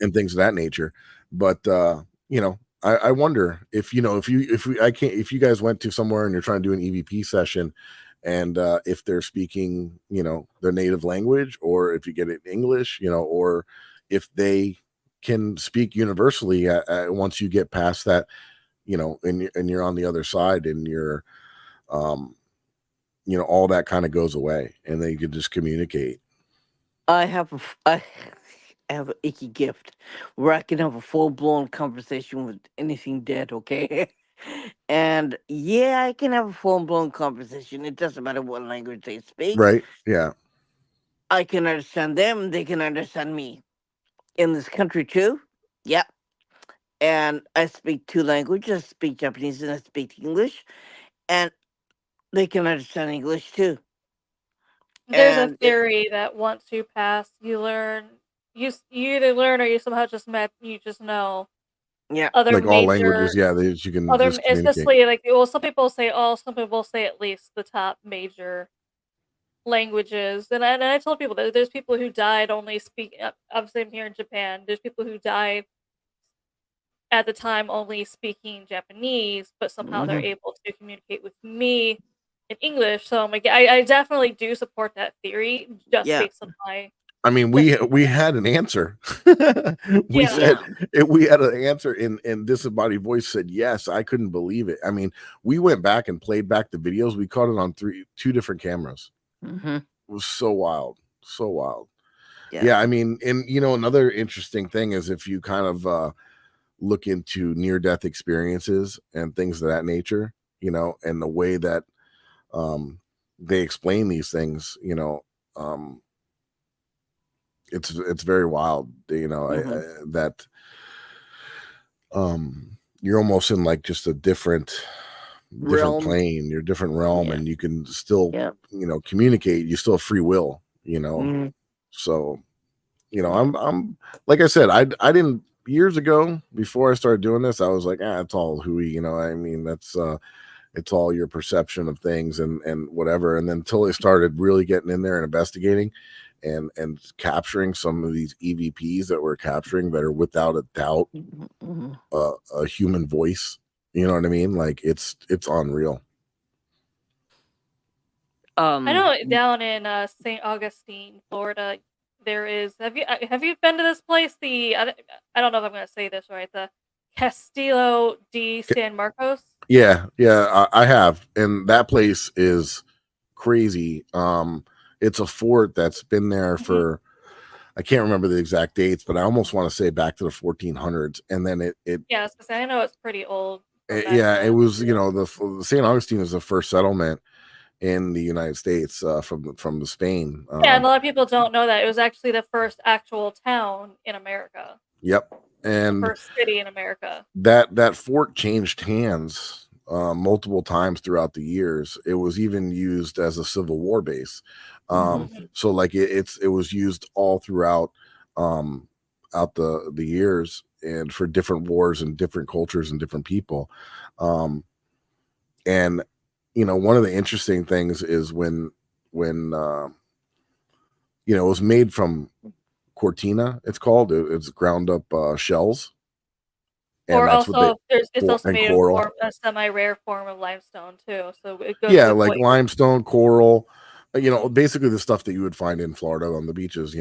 and things of that nature. But, I wonder if, if you guys went to somewhere and you're trying to do an EVP session, and if they're speaking, their native language, or if you get it in English, or if they can speak universally once you get past that, and you're on the other side, and you're, um, all that kind of goes away, and they can just communicate.
I have an icky gift where I can have a full blown conversation with anything dead. Okay. And yeah, I can have a full blown conversation. It doesn't matter what language they speak.
Right? Yeah.
I can understand them. They can understand me. In this country too. Yep. And I speak two languages. I speak Japanese and I speak English, and they can understand English too.
There's a
And it,
theory that once you pass, you learn. You either learn or you somehow just met. You just know
yeah.
other
Like all languages,
major
yeah, you can just communicate.
especially like well, some people say all, some people say at least the top major languages. And I told people that there's people who died only speak. Obviously, I'm here in Japan. There's people who died at the time only speaking Japanese, but somehow they're
Hmm.
able to communicate with me in English. So I'm like, I definitely do support that theory just
Yeah.
based on my
I mean,
just
we had an answer. We
yeah.
said
Yeah.
we had an answer, and disembodied voice said yes. I couldn't believe it. I mean, we went back and played back the videos. We caught it on two different cameras.
Hmm.
It was so wild, so wild.
Yeah.
Yeah, I mean, and another interesting thing is if you kind of look into near death experiences and things of that nature, and the way that they explain these things, um, it's very wild.
Hmm.
That you're almost in like just a different
Realm.
plane, your different realm,
Yeah.
and you can still,
Yeah.
communicate. You still have free will,
Hmm.
so
Yeah.
I'm like I said, I didn't years ago before I started doing this, I was like, it's all hooey, I mean, that's it's all your perception of things and whatever. And then until they started really getting in there and investigating and capturing some of these EVPs that we're capturing that are without a doubt
Hmm.
a human voice, you know what I mean? Like it's unreal.
I
Um.
know down in St. Augustine, Florida, there is. Have you been to this place? I don't know if I'm going to say this right. The Castillo di San Marcos.
Yeah, I have, and that place is crazy. It's a fort that's been there
Hmm.
for, I can't remember the exact dates, but I almost want to say back to the 1400s. And then
Yeah, I know it's pretty old from back
yeah, it
then.
was, the St. Augustine is the first settlement in the United States from the Spain.
Yeah, and a lot of people don't know that it was actually the first actual town in America,
Yep,
the
and
first city in America.
that fort changed hands multiple times throughout the years. It was even used as a Civil War base.
Hmm.
Mhm.
So like it was used all throughout um, out the years and for different wars and different cultures and different people. Um, and one of the interesting things is when it was made from Cortina. It's called. It's ground up shells, and
Or
that's what they
also, it's also
and
made in
coral.
form a semi-rare form of limestone too, so it goes
Yeah,
with
like
what you're.
limestone, coral,
Mhm.
basically the stuff that you would find in Florida on the beaches,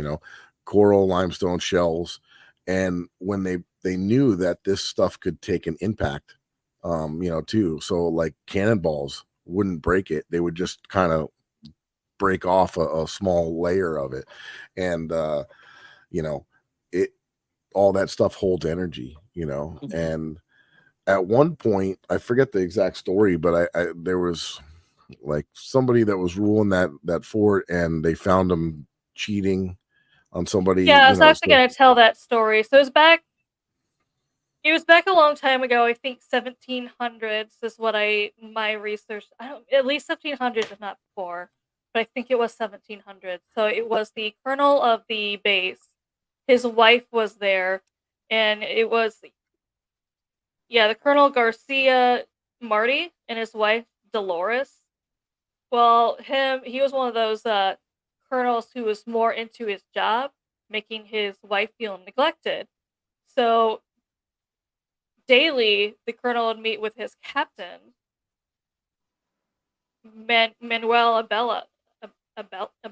coral limestone shells. And when they knew that this stuff could take an impact, too. So like cannonballs wouldn't break it. They would just kind of break off a small layer of it. And, it, all that stuff holds energy, and at one point, I forget the exact story, but I there was like somebody that was ruling that fort, and they found him cheating on somebody,
Yeah, I was actually
so
gonna tell that story. So it was back a long time ago. I think 1700s is what my research. I don't at least 1700s, if not before, but I think it was 1700s. So it was the colonel of the base. His wife was there, and it was the Colonel Garcia Marty and his wife Dolores. Well, he was one of those colonels who was more into his job, making his wife feel neglected. So daily, the colonel would meet with his captain, Manuel Abella. I don't know how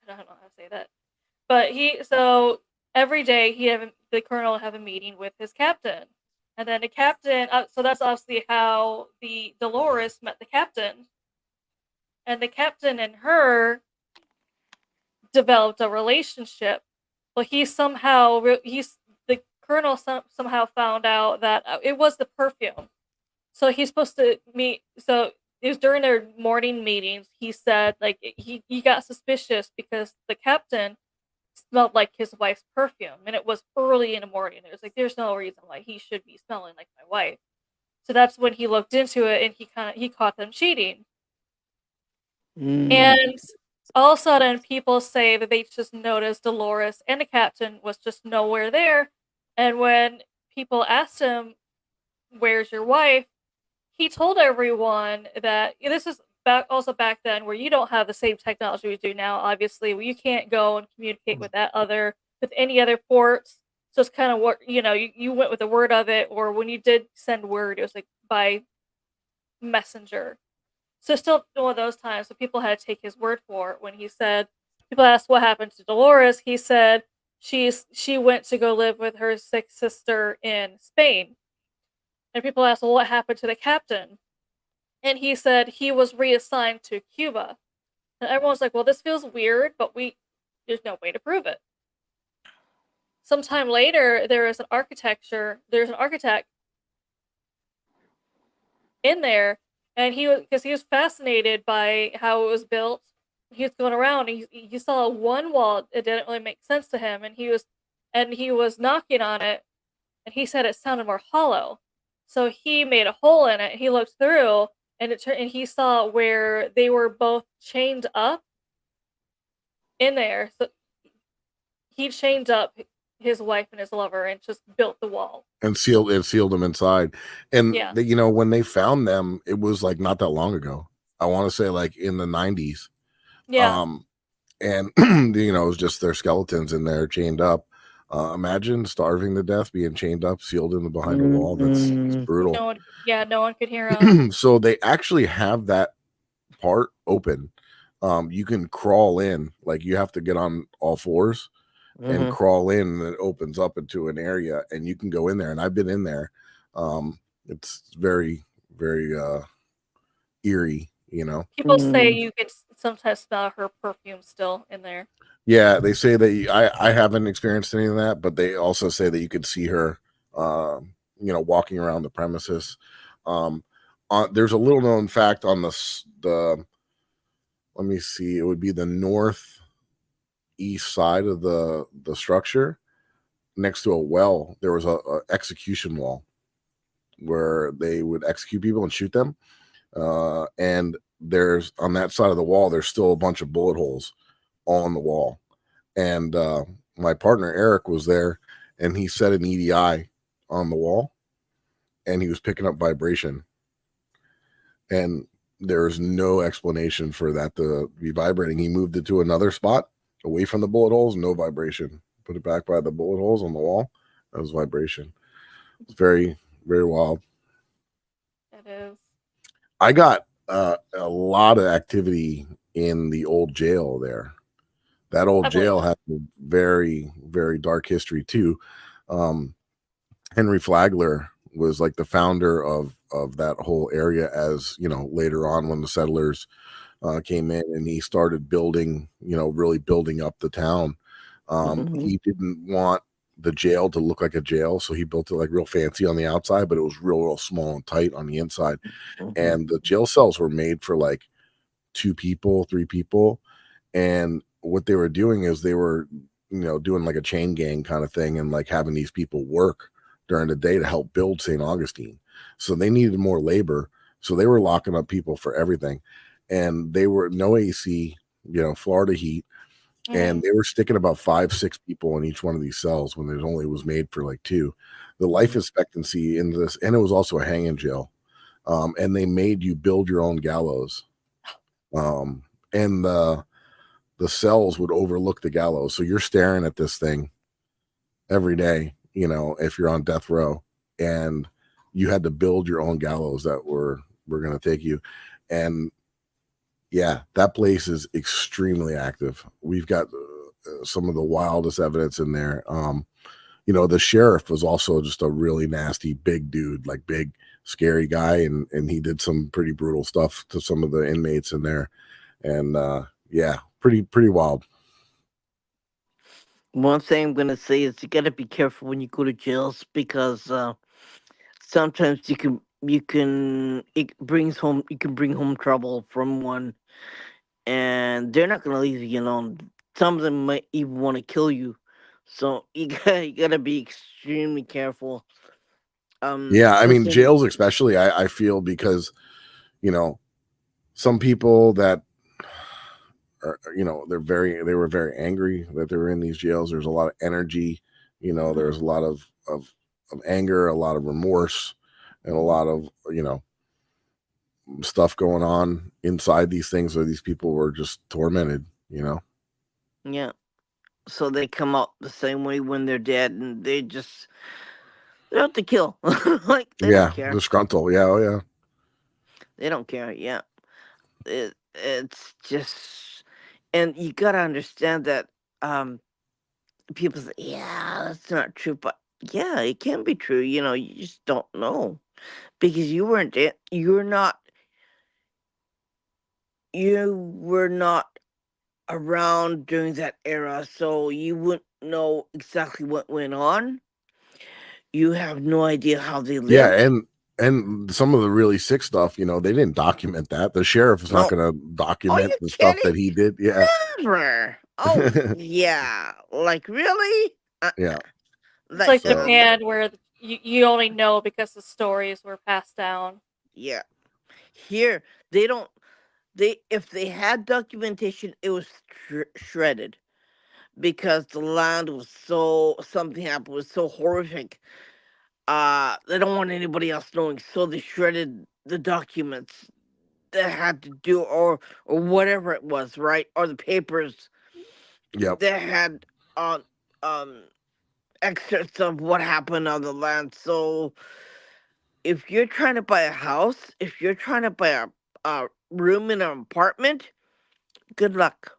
to say that, but every day the colonel would have a meeting with his captain, and then the captain. So that's obviously how the Dolores met the captain, and the captain and her developed a relationship. But the colonel somehow found out that it was the perfume. So he's supposed to meet. So it was during their morning meetings. He said like he got suspicious because the captain smelled like his wife's perfume, and it was early in the morning. It was like there's no reason why he should be smelling like my wife. So that's when he looked into it, and he caught them cheating. And all of a sudden, people say that they just noticed Dolores and the captain was just nowhere there. And when people asked him, "Where's your wife?" he told everyone that this is back then where you don't have the same technology we do now. Obviously, where you can't go and communicate with any other ports. So it's kind of what you went with the word of it, or when you did send word, it was like by messenger. So still one of those times, so people had to take his word for it when he said. People asked what happened to Dolores. He said she went to go live with her sick sister in Spain. And people asked, well, what happened to the captain? And he said he was reassigned to Cuba. And everyone's like, well, this feels weird, but there's no way to prove it. Sometime later, there's an architect in there, and because he was fascinated by how it was built. He was going around, and he saw one wall. It didn't really make sense to him, and he was knocking on it, and he said it sounded more hollow. So he made a hole in it. He looked through, and he saw where they were both chained up in there. So he chained up his wife and his lover and just built the wall
and sealed them inside. And
Yeah.
when they found them, it was like not that long ago. I want to say like in the 90s.
Yeah.
And it was just their skeletons in there chained up. Imagine starving to death, being chained up, sealed in behind a wall. That's brutal.
No one could hear him.
So they actually have that part open. You can crawl in, like you have to get on all fours and crawl in, and it opens up into an area, and you can go in there. And I've been in there. It's very, very eerie,
People say you could sometimes smell her perfume still in there.
Yeah, they say that I haven't experienced any of that, but they also say that you could see her, walking around the premises. There's a little known fact on the let me see, it would be the northeast side of the structure. Next to a well, there was a execution wall where they would execute people and shoot them. And there's on that side of the wall, there's still a bunch of bullet holes on the wall. And my partner Eric was there, and he set an EDI on the wall, and he was picking up vibration. And there's no explanation for that to be vibrating. He moved it to another spot away from the bullet holes, no vibration. Put it back by the bullet holes on the wall. That was vibration. It's very, very wild.
It is.
I got a lot of activity in the old jail there that old
I believe
jail
it.
has a very, very dark history too. Um, Henry Flagler was like the founder of that whole area. As you know, later on when the settlers came in and he started building, really building up the town.
Mhm.
He didn't want the jail to look like a jail, so he built it like real fancy on the outside, but it was real small and tight on the inside.
Mhm.
And the jail cells were made for like 2 people, 3 people. And what they were doing is they were, doing like a chain gang kind of thing and like having these people work during the day to help build St. Augustine. So they needed more labor. So they were locking up people for everything. And they were no AC, Florida heat. And
Mhm.
they were sticking about 5, 6 people in each one of these cells when it only was made for like two. The life
Mhm.
expectancy in this, and it was also a hanging jail. And they made you build your own gallows. Um, and the cells would overlook the gallows. So you're staring at this thing every day, if you're on death row, and you had to build your own gallows that were going to take you. And yeah, that place is extremely active. We've got some of the wildest evidence in there. The sheriff was also just a really nasty big dude, like big scary guy, and he did some pretty brutal stuff to some of the inmates in there. And yeah, pretty wild.
One thing I'm gonna say is you gotta be careful when you go to jails because sometimes you can bring home trouble from one, and they're not gonna leave you alone. Some of them might even want to kill you, so you gotta be extremely careful.
Yeah, I mean
Listen,
jails especially. I feel because you know some people that are, they were very angry that they were in these jails. There's a lot of energy. There's a lot of anger, a lot of remorse, and a lot of stuff going on inside these things where these people were just tormented.
yeah. So they come out the same way when they're dead, and they're out to kill. Like they don't
Yeah,
care.
disgruntled. Yeah, oh yeah.
They don't care. Yeah. It's just, and you gotta understand that um people say, yeah, that's not true, but yeah, it can be true. You just don't know because you were not around during that era, so you wouldn't know exactly what went on. You have no idea how they
Yeah,
lived.
and some of the really sick stuff, they didn't document that. The sheriff is not
No.
going to
Are
document
you
the stuff
kidding?
that he did. Yeah.
Never. Oh yeah. Like really?
Yeah.
It's
That
like
shit.
So,
Japan, where you only know because the stories were passed down.
Yeah. Here they don't. They if they had documentation, it was shredded because the land was so something happened was so horrific. They don't want anybody else knowing, so they shredded the documents that had to do or whatever it was, right? Or the papers
yep.
that had uh um excerpts of what happened on the land. So if you're trying to buy a house, if you're trying to buy a room in an apartment, good luck.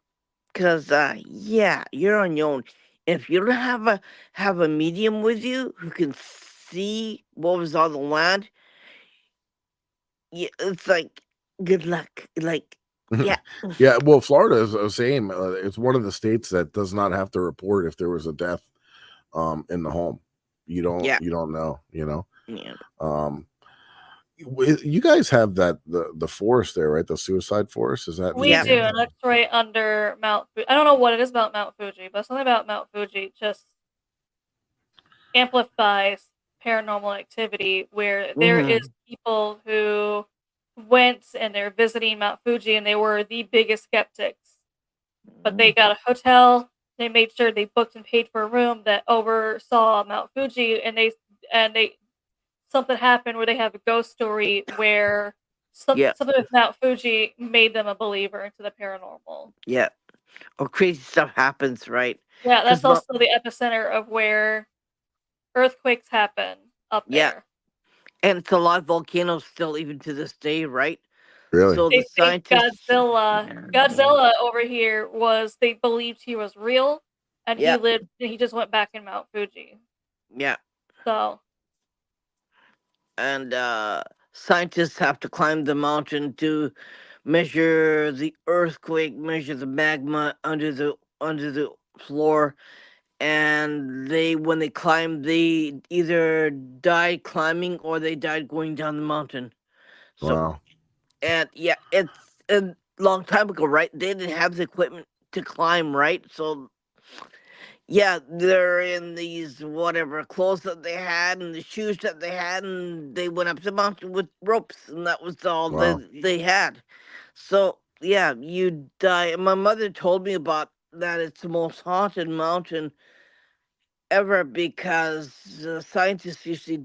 Cause yeah, you're on your own. If you don't have a medium with you who can see what was on the land, yeah, it's like good luck. Like yeah,
Yeah, well, Florida is the same. It's one of the states that does not have to report if there was a death in the home. You don't
yeah,
you don't know.
yeah.
Um you guys have the forest there, right? The suicide forest, is that in
We
Yep.
do,
Japan?
and that's right under Mount. I don't know what it is about Mount Fuji, but something about Mount Fuji just amplifies paranormal activity. Where there is
Hmm.
people who went and they're visiting Mount Fuji, and they were the biggest skeptics. But they got a hotel. They made sure they booked and paid for a room that oversaw Mount Fuji, and they something happened where they have a ghost story where
Yeah,
something with Mount Fuji made them a believer into the paranormal.
yeah. Or crazy stuff happens, right?
Yeah,
Cause
that's also the epicenter of where earthquakes happen up
yeah,
there.
and it's a lot of volcanoes still even to this day, right?
Really?
So the
They think
scientists,
Godzilla over here they believed he was real, and
yeah,
he just went back in Mount Fuji.
yeah,
So,
and scientists have to climb the mountain to measure the earthquake, measure the magma under the floor, and when they climbed, they either died climbing or they died going down the mountain. So,
Wow.
and yeah, it's a long time ago, right? They didn't have the equipment to climb, right? So yeah, they're in these whatever clothes that they had and the shoes that they had, and they went up the mountain with ropes, and that was all
Wow.
they had. So yeah, you die. My mother told me about that. It's the most haunted mountain ever because scientists usually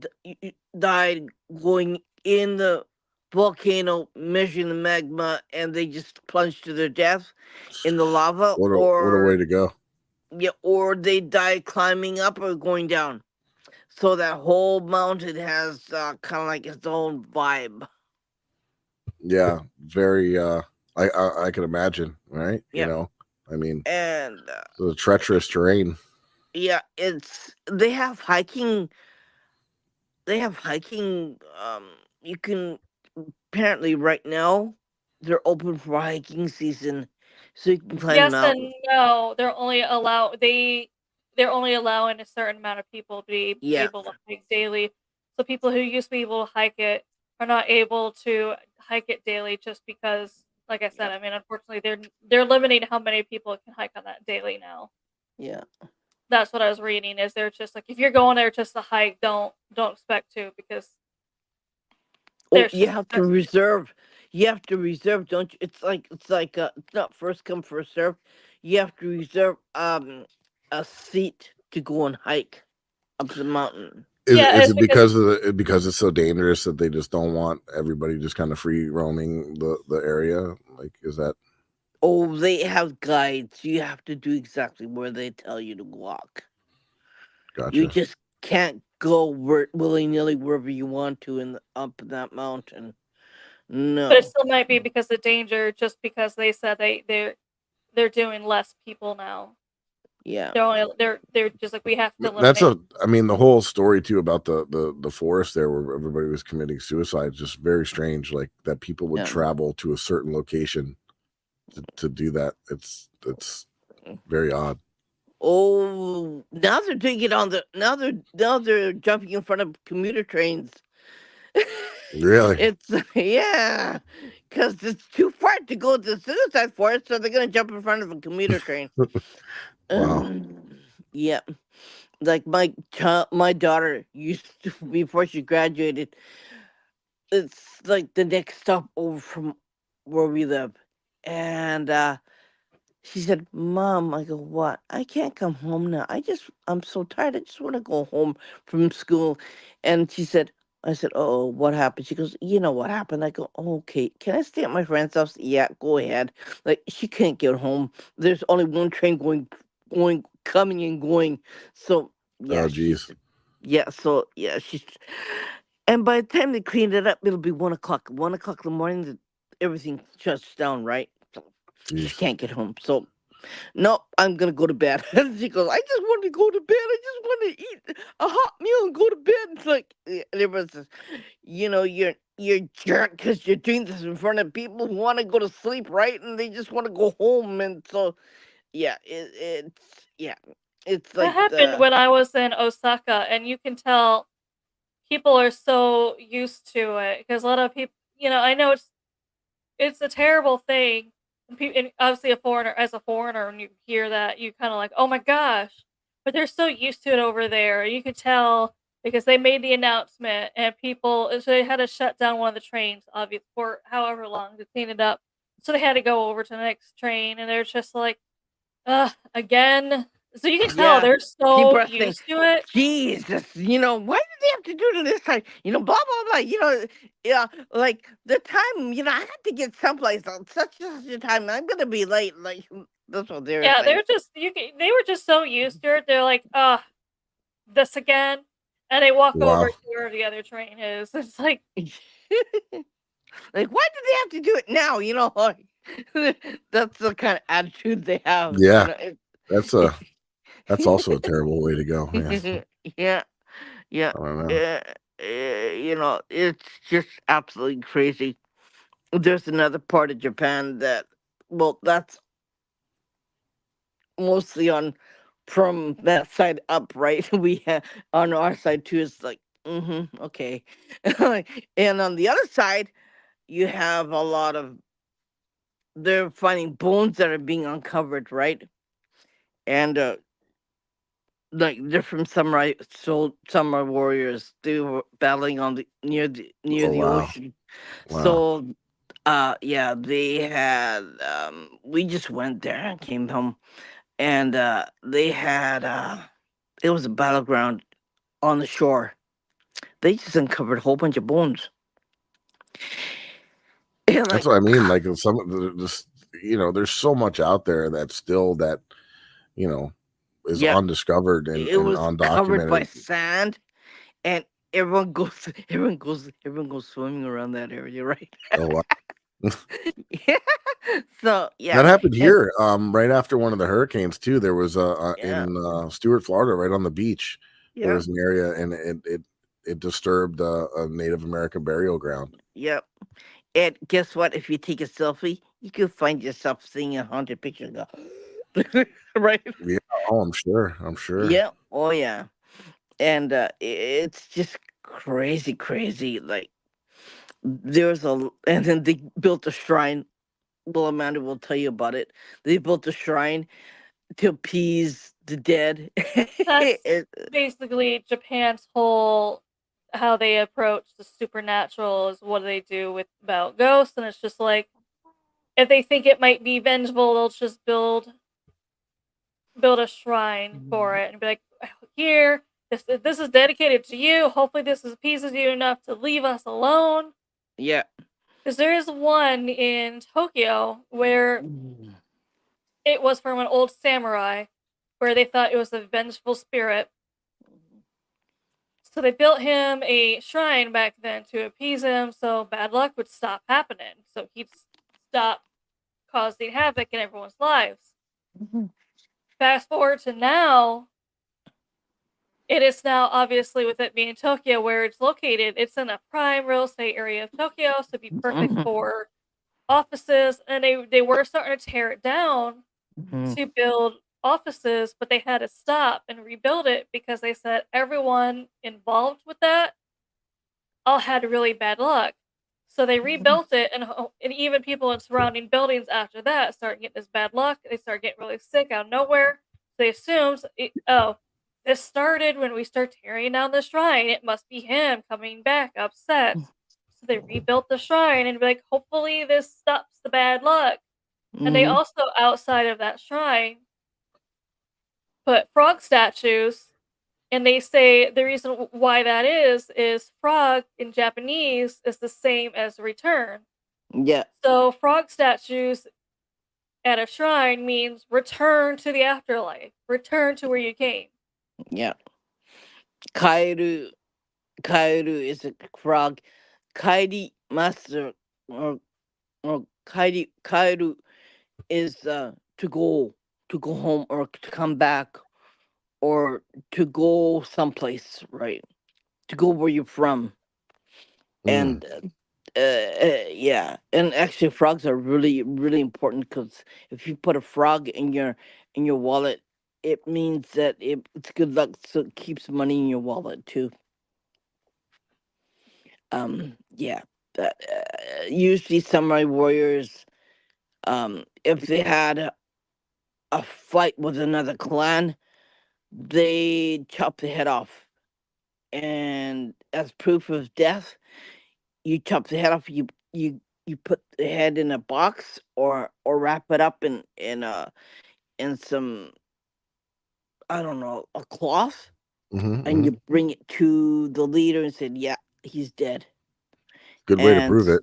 died going in the volcano, measuring the magma, and they just plunged to their death in the lava,
What a way to go.
yeah, or they die climbing up or going down. So that whole mountain has kind of like its own vibe.
Yeah, very. I can imagine, right? You
Yeah,
know, I mean,
and
the treacherous terrain.
yeah, they have hiking. They have hiking. You can apparently right now they're open for hiking season, so you can climb the
yes
mountain.
and no. They're only allowing a certain amount of people to be
Yeah,
able to hike daily. So people who used to be able to hike it are not able to hike it daily just because, like I
yeah,
said, I mean, unfortunately, they're limiting how many people can hike on that daily now.
yeah.
That's what I was reading. Is they're just like if you're going there just to hike, don't expect to because
Oh,
there's just
You have to reserve, don't you? It's not first come first serve. You have to reserve a seat to go and hike up the mountain.
yeah,
Is
it's
it
because
because it's so dangerous that they just don't want everybody just kind of free roaming the area? Like, is that
Oh, they have guides. You have to do exactly where they tell you to walk. You
gotcha?
just can't go willy nilly wherever you want to up that mountain.
but it
No.
still might be because of danger, just because they said they're doing less people now.
Yeah.
They're just like we have to
That's
eliminate.
I mean, the whole story too about the forest there where everybody was committing suicide is just very strange. Like that people would
Yeah.
travel to a certain location to do that. It's very odd.
Oh, now they're doing it on the now they're jumping in front of commuter trains.
Really?
It's yeah, because it's too far to go to the suicide forest, so they're gonna jump in front of a commuter train.
Wow.
Yeah, like my daughter used to before she graduated. It's like the next stop over from where we live, and she said, "Mom," I go, "What? I can't come home now. I'm so tired. I just want to go home from school." And she said, I said, "Oh, what happened?" She goes, "You know what happened?" I go, "Oh, okay. Can I stay at my friend's house?" "Yeah, go ahead." Like she can't get home. There's only one train coming and going. So yeah,
Oh, geez.
she's, and by the time they clean it up, it'll be 1 o'clock. 1 o'clock in the morning, everything shuts down, right? So she
Jeez.
can't get home. So no, I'm gonna go to bed. She goes, "I just want to go to bed. I just want to eat a hot meal and go to bed." It's like and everyone says, you're jerk because you're doing this in front of people who want to go to sleep, right? And they just want to go home. And so yeah, yeah, it's
That
like
happened
the
when I was in Osaka, and you can tell people are so used to it because a lot of people, I know it's a terrible thing. And obviously, as a foreigner, when you hear that, you kind of like, oh my gosh, but they're so used to it over there. You could tell because they made the announcement, and so they had to shut down one of the trains, obviously, for however long to clean it up. So they had to go over to the next train, and they're just like, again. So you can tell
yeah.
they're
People
so
are saying,
used to it.
Jesus, why did they have to do it this time? Blah blah blah. Yeah, like the time. I had to get someplace on such and such a time. I'm gonna be late. Like that's what they were
Yeah,
saying.
they were just so used to it. They're like, this again, and they walk over
Wow.
to where the other train is. It's like,
Like, why do they have to do it now? Like, that's the kind of attitude they have.
Yeah, that's a that's also a terrible way to go, man.
Yeah, yeah.
I don't know.
It's just absolutely crazy. There's another part of Japan that, well, that's mostly on from that side up, right? We have on our side too. It's like, okay, and on the other side, you have a lot of they're finding bones that are being uncovered, right? And like they're from samurai warriors. They were battling on the near
Oh
the
wow,
ocean.
wow.
So yeah, they had we just went there and came home, and they had it was a battleground on the shore. They just uncovered a whole bunch of bones. And
That's
like,
what I mean. Like some of this, there's so much out there that's still that you know is
yeah,
undiscovered
it
and
was covered by
undocumented.
sand, and everyone goes swimming around that area, right?
Oh wow.
Yeah. So yeah,
That happened
and
here, right after one of the hurricanes too. There was
yeah,
in Stewart, Florida, right on the beach. There
yeah,
was an area, and it disturbed a Native American burial ground.
yeah. And guess what? If you take a selfie, you can find yourself seeing a haunted picture. And go, right?
Yeah, oh, I'm sure. I'm sure.
Yeah. Oh yeah. And it's just crazy, crazy. Like and then they built a shrine. Well, Amanda will tell you about it. They built a shrine to appease the dead.
That's
It-
basically Japan's whole how they approach the supernatural is what they do with about ghosts, and it's just like if they think it might be vengeful, they'll just build a shrine for it and be like, here, this is dedicated to you. Hopefully, this appeases you enough to leave us alone.
yeah.
Because there is one in Tokyo where
Mm.
it was from an old samurai, where they thought it was a vengeful spirit. So they built him a shrine back then to appease him, so bad luck would stop happening. So he'd stop causing havoc in everyone's lives.
Mhm.
Fast forward to now, it is now obviously with it being Tokyo where it's located, it's in a prime real estate area of Tokyo, so it'd be perfect
Mhm.
for offices. And they were starting to tear it down
Mhm.
to build offices, but they had to stop and rebuild it because they said everyone involved with that all had really bad luck. So they rebuilt it, and even people in surrounding buildings after that started getting this bad luck. They started getting really sick out of nowhere. They assumed, oh, this started when we start tearing down the shrine. It must be him coming back upset. So they rebuilt the shrine and be like, hopefully this stops the bad luck. And they
Mhm.
also, outside of that shrine, put frog statues, and they say the reason why that is frog in Japanese is the same as return.
Yeah.
So frog statues at a shrine means return to the afterlife, return to where you came.
Yeah. Kaeru. Kaeru is a frog. Kairi master or Kaeru is to go home or to come back or to go someplace, right? To go where you're from.
Mm,
And yeah, and actually frogs are really really important because if you put a frog in your wallet, it means that it's good luck, so it keeps money in your wallet too. Yeah, usually samurai warriors, if they had a fight with another clan, they chop the head off, and as proof of death, you chop the head off. You put the head in a box or wrap it up in some, I don't know, a cloth,
hmm
and
hmm
you bring it to the leader and said, "Yeah, he's dead."
Good way to
And
prove it.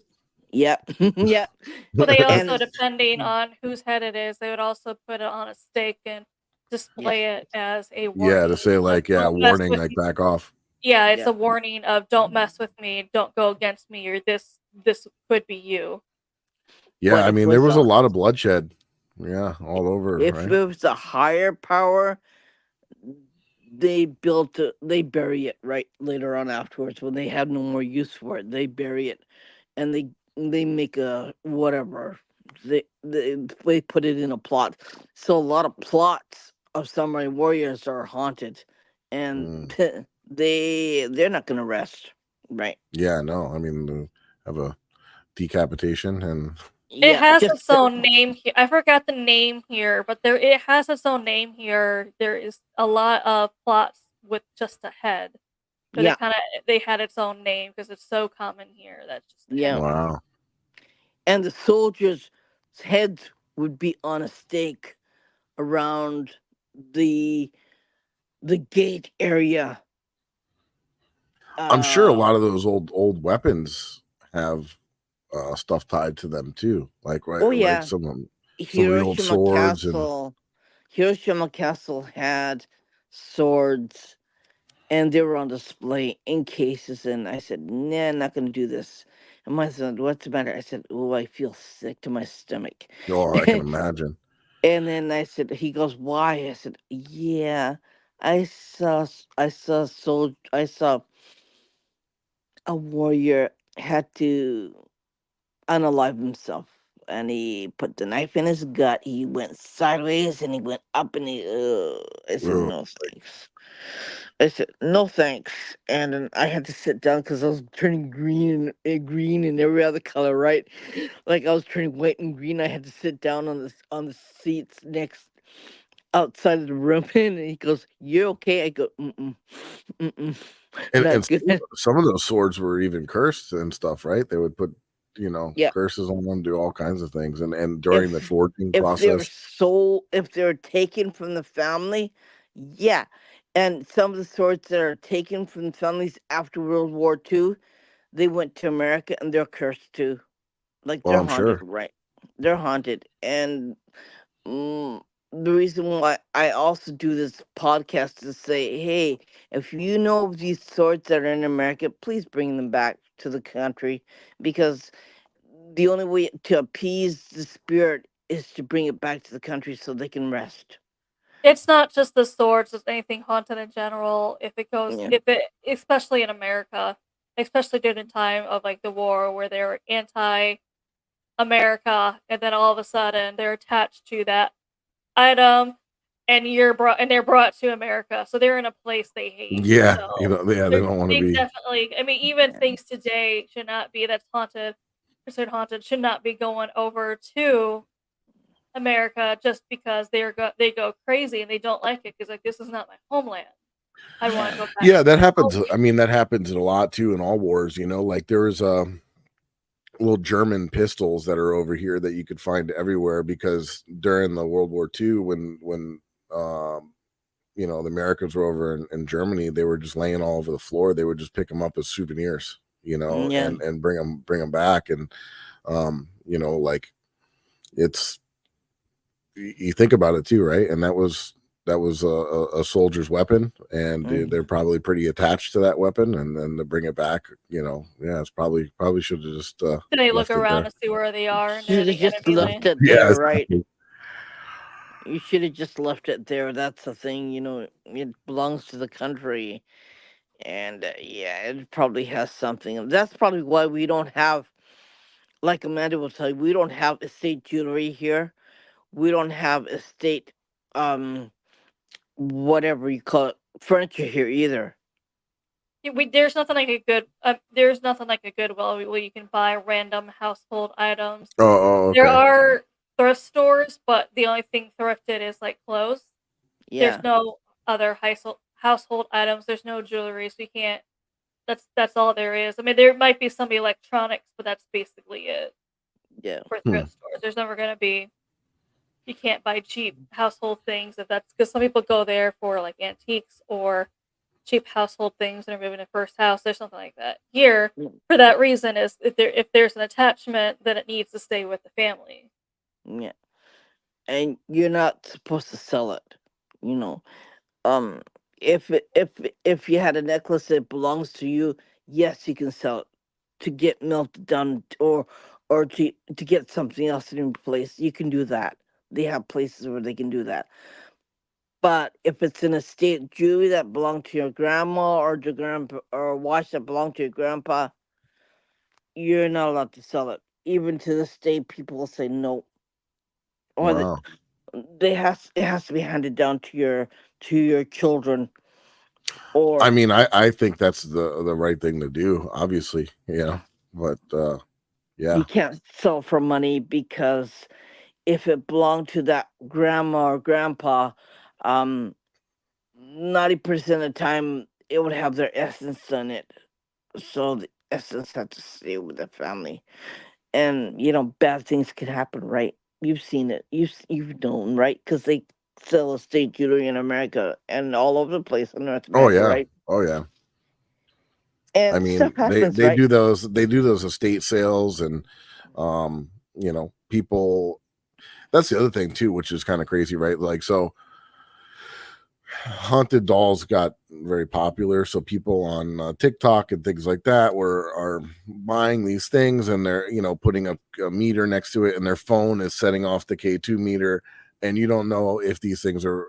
yep, yep,
Well, they
and
also, depending on whose head it is, they would also put it on a stake and
yeah,
display it as a
Yeah, to
warning
say
of
like, yeah,
don't mess
warning,
with
like
me.
back off.
Yeah, it's
yeah,
a warning of don't mess with me, don't go against me, or this this could be you.
Yeah,
But
I
if it
mean, there
was
was
a
a lot of bloodshed. Yeah, all over,
if
right?
it was a higher power, they bury it right later on afterwards when they have no more use for it. They bury it, and they make a whatever. They put it in a plot. So a lot of plots of samurai warriors are haunted, and
Mm.
they're not gonna rest. Right.
Yeah, no, I mean, have a decapitation and
It
Yeah.
has
Just
its own name here. I forgot the name here, but it has its own name here. There is a lot of plots with just a head. So
yeah.
they had its own name because it's so common here. That's just a
Yeah.
head.
wow.
And the soldiers' heads would be on a stake around the the gate area.
I'm sure a lot
Uh
of those old weapons have stuff tied to them too,
oh
like
yeah,
some of the old
Hiroshima
swords and
Castle. Hiroshima Castle had swords, and they were on display in cases. And I said, "Nah, not gonna do this." And my son, "What's the matter?" I said, "Oh, I feel sick to my stomach."
oh, I can imagine.
And then I said, he goes, "Why?" I said, "Yeah, I saw a warrior had to unalive himself, and he put the knife in his gut. He went sideways, and he went up, and I said,
Ugh.
no thanks. I said, no thanks. And then I had to sit down because I was turning green and every other color, right? Like I was turning white and green. I had to sit down on the seats next outside of the room, and he goes, "You're okay?" I go, "Mm-mm, mm-mm,
And
not good."
some of those swords were even cursed and stuff, right? They would put,
Yeah.
curses on them, do all kinds of things, and during the
if
forging
if they were
process.
sold, if they're taken from the family, yeah. And some of the swords that are taken from families after World War II, they went to America and they're cursed too. Like
Oh,
they're
I'm
haunted,
sure.
right? They're haunted. And mm, the reason why I also do this podcast is to say, hey, if you know of these swords that are in America, please bring them back to the country, because the only way to appease the spirit is to bring it back to the country so they can rest.
It's not just the swords, it's anything haunted in general.
Yeah.
If it, especially in America, especially during the time of like the war where they're anti-America, and then all of a sudden they're attached to that item, and they're brought to America, so they're in a place they hate.
Yeah,
So
yeah, they don't want to
they
be.
definitely. I mean, even
Yeah.
things today should not be that's haunted, considered haunted, should not be going over to America just because they go crazy and they don't like it because like this is not my homeland. I want to go back
Yeah,
to
that
my
happens.
homeland.
I mean, that happens a lot too in all wars. Like there was little German pistols that are over here that you could find everywhere because during the World War II, when um, the Americans were over in Germany, they were just laying all over the floor. They would just pick them up as souvenirs,
Yeah.
and bring them back. And like it's you think about it too, right? And that was a soldier's weapon, and they're
Mhm.
probably pretty attached to that weapon. And then to bring it back, yeah, it's probably should have just
They look
left it
around
there.
to see where they are and they're
Should have
the
just
enemy
left
land.
it
Yeah,
there, right?
exactly.
You should have just left it there. That's the thing, it belongs to the country. And yeah, it probably has something. That's probably why we don't have, like Amanda will tell you, we don't have estate jewelry here. We don't have estate, um, whatever you call it, furniture here either.
There's nothing like a good there's nothing like a Goodwill where you can buy random household items. There
Okay.
are thrift stores, but the only thing thrifted is like clothes. There's
Yeah,
no other household items. There's no jewelry, so you can't. That's all there is. I mean, there might be some electronics, but that's basically it
yeah,
for
Hmm.
thrift stores. There's never gonna be. You can't buy cheap household things if that's because some people go there for like antiques or cheap household things and are moving to first house. There's something like that. Here,
mm,
for that reason, is if there's an attachment, then it needs to stay with the family.
yeah. And you're not supposed to sell it. You know, um, if you had a necklace that belongs to you, yes, you can sell it. to get melted down, or to get something else in place, you can do that. They have places where they can do that. But if it's an estate jewelry that belonged to your grandma or your grandpa, or a watch that belonged to your grandpa, you're not allowed to sell it. Even to this day, people will say no, or
Wow.
it has to be handed down to your children,
I
or
mean, I think that's the right thing to do, obviously, but
you
yeah.
can't sell for money, because if it belonged to that grandma or grandpa, um, 90% of the time it would have their essence in it. So the essence had to stay with the family. And, bad things could happen, right? You've seen it. You've known, right? Because they sell estate jewelry in America and all over the place in North
Oh
America,
yeah.
right?
Oh yeah. I
And stuff
mean,
happens,
they
right?
do those estate sales, and people. That's the other thing too, which is kind of crazy, right? Like, so haunted dolls got very popular, so people on TikTok and things like that are buying these things, and they're putting a meter next to it, and their phone is setting off the K2 meter, and you don't know if these things are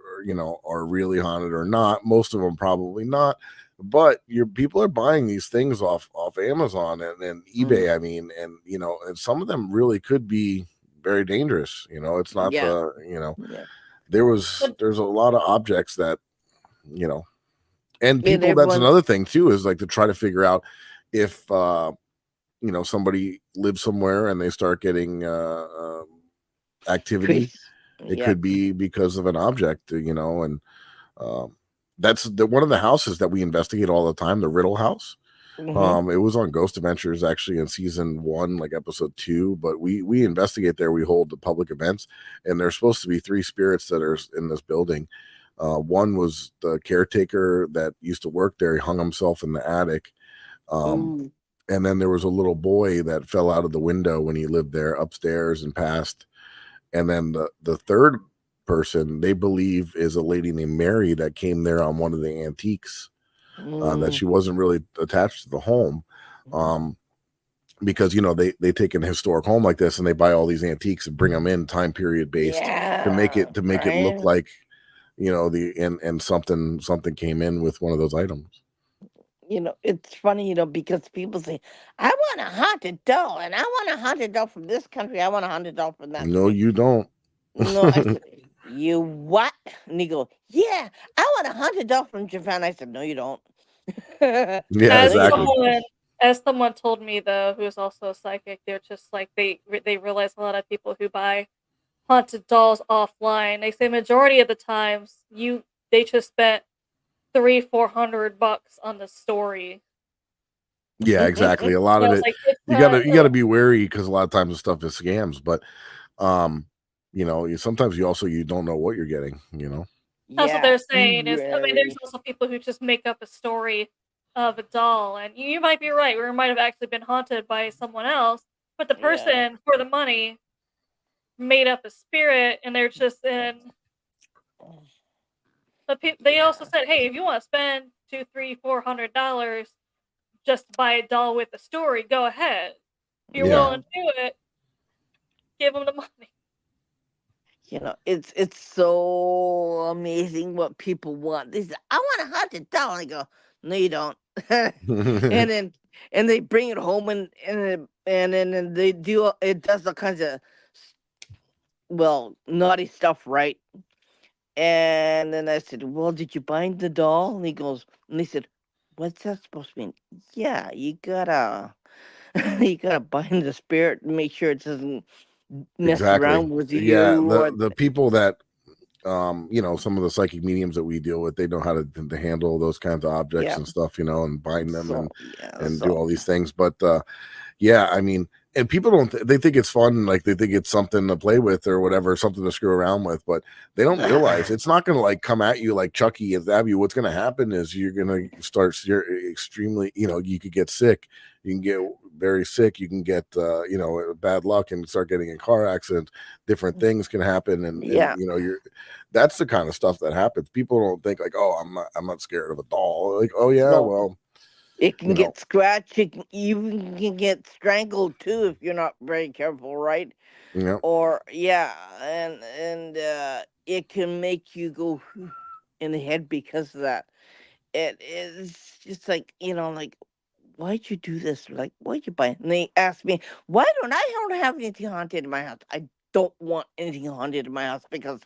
really haunted or not. Most of them probably not, but your people are buying these things off Amazon and
Mm,
eBay. I mean, and some of them really could be very dangerous. It's not
yeah,
the
yeah.
there's a lot of objects that you know and
And
people, that's
everyone,
another thing too, is like to try to figure out if somebody lives somewhere and they start getting activity.
Chris,
It
yeah.
could be because of an object, and um, that's one of the houses that we investigate all the time, the Riddle House.
Hmm.
It was on Ghost Adventures actually in season 1, like episode 2, but we investigate there. We hold the public events, and there's supposed to be 3 spirits that are in this building. One was the caretaker that used to work there. He hung himself in the attic. Um,
Ooh.
and then there was a little boy that fell out of the window when he lived there upstairs and passed. And then the third person they believe is a lady named Mary that came there on one of the antiques, that
Mm.
she wasn't really attached to the home. Um, because they take an historic home like this and they buy all these antiques and bring them in time period based to make
Yeah,
it look
right.
like the and something came in with one of those items.
It's funny, because people say, I want a haunted doll, and I want a haunted doll from this country, I want a haunted doll from that
No,
country.
you don't.
No, I said, you what? And he go, yeah, I want a haunted doll from Japan. I said, no, you don't.
Yeah,
No,
As
you don't.
exactly.
someone told me though, who is also a psychic, they're just like they realize a lot of people who buy haunted dolls offline. They say majority of the times they just spent 300-400 bucks on the story.
Yeah, exactly. A lot
And I
of
was
it,
like, it's
you got to be wary, because a lot of times the stuff is scams. But um, sometimes you don't know what you're getting.
that's what
Yeah,
they're
be
saying is, I mean, there's
wary.
also people who just make up a story of a doll, and you might be right, or it might have actually been haunted by someone else, but the
Yeah.
person for the money made up a spirit, and they're just in. They also said, hey, if you want to spend 2, 3, 400 dollars just to buy a doll with a story, go ahead. If you're
Yeah.
willing to do it, give them the money.
It's so amazing what people want. They say, I want a haunted doll. I go, no, you don't. and then they bring it home, and then they do it does all kinds of, naughty stuff, right? And then I said, well, did you bind the doll? And he goes, and they said, what's that supposed to mean? Yeah, you gotta you gotta bind the spirit and make sure it doesn't mess
Exactly.
around with
Yeah,
you, or
the people that some of the psychic mediums that we deal with, they know how to handle those kinds of objects
yeah.
and stuff, and bind them
So yeah,
and do
so
all these things. But yeah, I mean, and people don't they think it's fun, like they think it's something to play with or whatever, something to screw around with, but they don't realize it's not going to like come at you like Chucky and stab you. What's going to happen is you're going to start extremely, you could get sick. You can get very sick. You can get bad luck and start getting in car accidents. Different things can happen, and
yeah,
that's the kind of stuff that happens. People don't think like, oh, I'm not scared of a doll. Like, oh yeah,
no,
well,
It
you
can
know.
get scratched. It can even can get strangled too if you're not very careful, right?
Yeah,
Or yeah, and it can make you go in the head because of that. It is just like, like, why'd you do this? Like, why'd you buy it? And they ask me, why don't have anything haunted in my house? I don't want anything haunted in my house because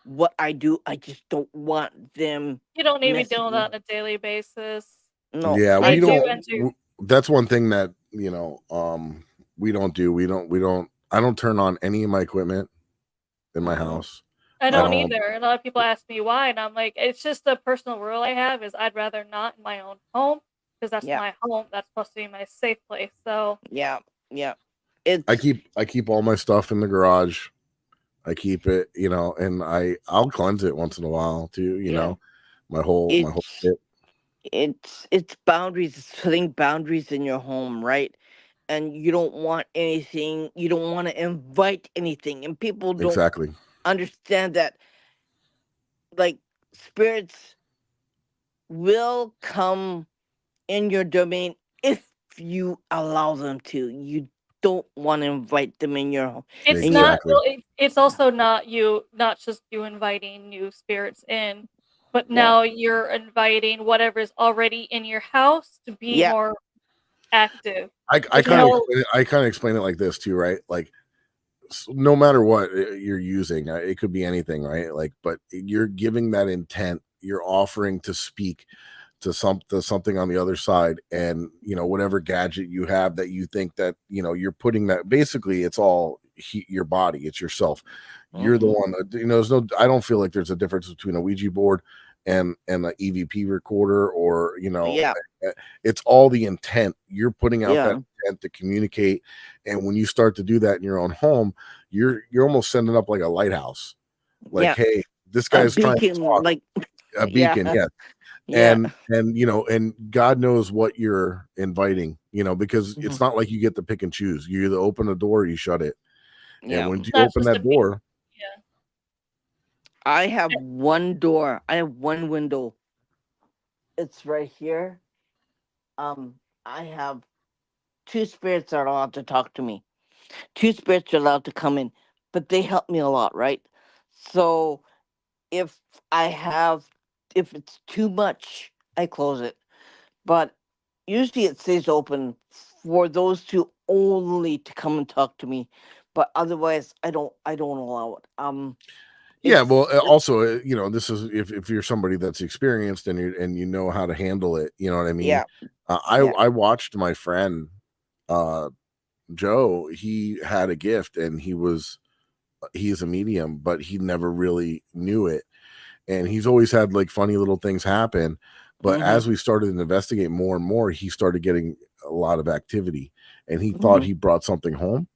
what I do, I just don't want them
You don't need to be
messing
dealing with
with me.
that on a daily basis.
No,
yeah,
I
we
do
don't.
enter.
That's one thing that we don't do. We don't. I don't turn on any of my equipment in my
mm,
house.
I
I
don't
no,
don't.
either. A lot of people ask me why, and I'm like, it's just a personal rule I have is I'd rather not in my own home because that's
yeah,
my home. That's supposed to be my safe place. So
yeah, yeah.
I
It's
keep all my stuff in the garage. I keep it, and I'll cleanse it once in a while too.
yeah,
My whole
it's
kit.
it's boundaries. It's putting boundaries in your home, right? And you don't want anything. You don't want to invite anything, and people don't
Exactly.
understand that. Like, spirits will come in your domain if you allow them to. You don't want to invite them in your home.
it's
And you,
not.
Exactly.
Well, it's also not just you inviting new spirits in, but
yeah,
now you're inviting whatever's already in your house to be
yeah,
more active.
I
There's
kind of
yeah,
no.
explain it. I kind of explain it like this too, right? Like, no matter what you're using, it could be anything, right? Like, but you're giving that intent. You're offering to speak to something on the other side, and whatever gadget you have that you think that you're putting that, basically it's all your body, it's yourself. You're the
hmm
one that, there's no, I don't feel like there's a difference between a Ouija board and an EVP recorder, or
yeah,
it's all the intent. You're putting out that
yeah,
intent to communicate, and when you start to do that in your own home, you're almost sending up like a lighthouse, like,
yeah.
hey, this
A
guy's trying to
beacon,
talk.
like,
A
yeah,
beacon, yeah.
yeah,
And God knows what you're inviting, because
mhm,
it's not like you get to pick and choose. You either open a door or you shut it. And
yeah.
when you
That's
open
just
that
a big.
door,
Yeah.
I have one door. I have one window. It's right here. I have two spirits that are allowed to talk to me. Two spirits are allowed to come in, but they help me a lot, right? So if I have, if it's too much, I close it. But usually it stays open for those two only to come and talk to me. But otherwise, I don't allow it.
yeah, well,
It's
also, this is, if you're somebody that's experienced and you know how to handle it, you know what I mean?
yeah, yeah,
I watched my friend, uh, Joe. He had a gift, and he's a medium, but he never really knew it, and he's always had like funny little things happen. But
mm-hmm,
as we started to investigate more and more, he started getting a lot of activity, and he thought
mm-hmm,
he brought something home.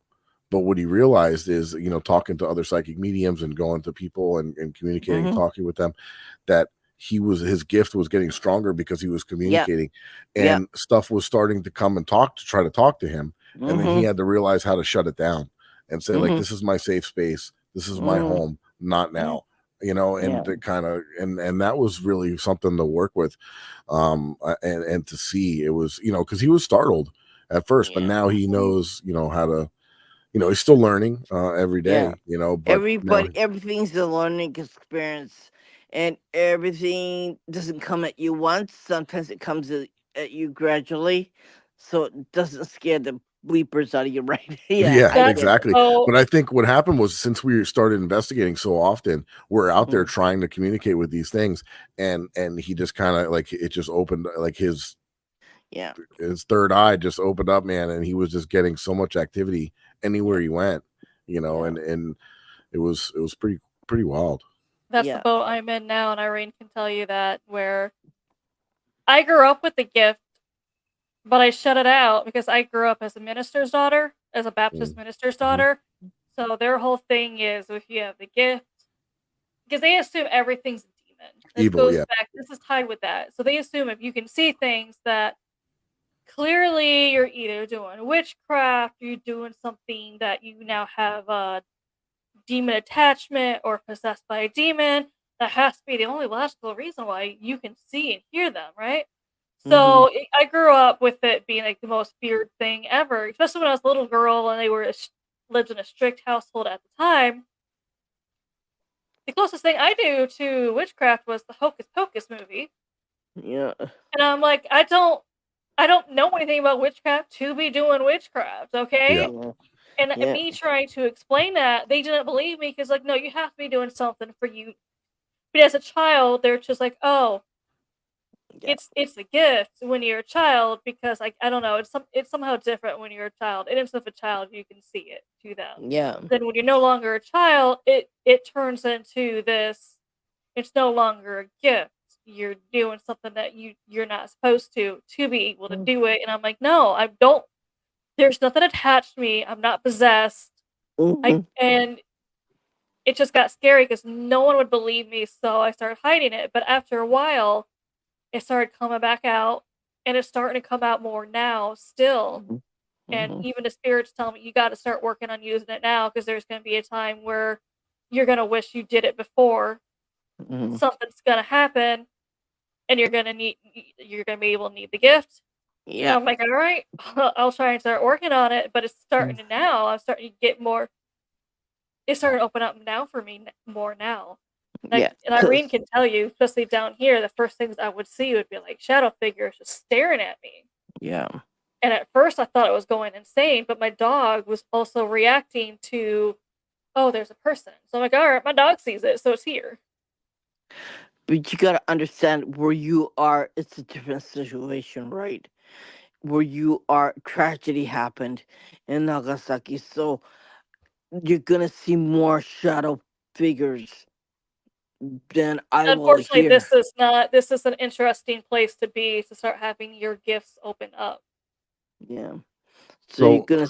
But what he realized is, talking to other psychic mediums and going to people and communicating,
mm-hmm,
talking with them, that his gift was getting stronger because he was
yeah,
communicating,
yeah,
and stuff was starting to come and try to talk to him. And then he
mm-hmm,
had to realize how to shut it down and say, like,
mm-hmm,
this is my safe space. This is my
mm-hmm,
home, not
yeah,
now. And
yeah,
to kind of, and that was really something to work with, and to see. It was, because he was startled at first, but
yeah.
now he knows, how to, he's still learning every
Yeah.
day, but now,
Everything's a learning experience, and everything doesn't come at you once. Sometimes it comes at you gradually, so it doesn't scare the bleepers out of you, right? Yeah,
yeah,
I
That's
get it.
exactly.
so.
But I think what happened was, since we started investigating so often, we're out there
Mm,
trying to communicate with these things, and he just kind of, like, it just opened, like,
yeah,
his third eye just opened up, man, and he was just getting so much activity
yeah,
anywhere he went,
yeah,
and it was pretty wild.
That's the
yeah.
boat I'm in now, and Irene can tell you that. Where I grew up with the gift, but I shut it out because I grew up as a minister's daughter, as a Baptist minister's
Mm-hmm.
daughter. So their whole thing is if you have the gift, because they assume everything's a demon. This
Evil,
goes
yeah.
back. This is tied with that. So they assume if you can see things that clearly you're either doing witchcraft, or you're doing something that you now have a demon attachment or possessed by a demon. That has to be the only logical reason why you can see and hear them, right?
Mhm.
So I grew up with it being like the most feared thing ever, especially when I was a little girl and they were lived in a strict household at the time. The closest thing I knew to witchcraft was the Hocus Pocus movie,
Yeah.
and I'm like, I don't know anything about witchcraft to be doing witchcraft,
Yeah.
okay?
Yeah.
And
Yeah.
me trying to explain that, they didn't believe me because like, no, you have to be doing something for you. But as a child, they're just like, oh,
Yeah.
it's a gift when you're a child because like I don't know, it's somehow different when you're a child. And if a child, you can see it to them.
Yeah.
Then when you're no longer a child, it turns into this. It's no longer a gift. You're doing something that you're not supposed to be able to do it. And I'm like, no, I don't. There's nothing attached to me. I'm not possessed. I
Mhm.
and it just got scary because no one would believe me. So I started hiding it. But after a while, it started coming back out, and it's starting to come out more now still,
Mhm.
and
Mhm.
even the spirits tell me, "You gotta start working on using it now, because there's gonna be a time where you're gonna wish you did it before.
Mhm.
Something's gonna happen, and you're gonna be able to need the gift." And
Yeah.
I'm like, "Alright, I'll try and start working on it," but it's starting to now, I'm starting to get more it's starting to open up now for me more now. Like,
Yeah.
and Irene
Cause
can tell you, especially down here, the first things I would see would be, like, shadow figures just staring at me.
yeah.
And at first, I thought I was going insane, but my dog was also reacting to, "Oh, there's a person." So I'm like, "Alright, my dog sees it, so it's here."
But you gotta understand where you are. It's a different situation, right? Where you are, tragedy happened in Nagasaki, so you're gonna see more shadow figures than I will
Unfortunately,
here.
this is an interesting place to be to start having your gifts open up.
Yeah. So you're
So
gonna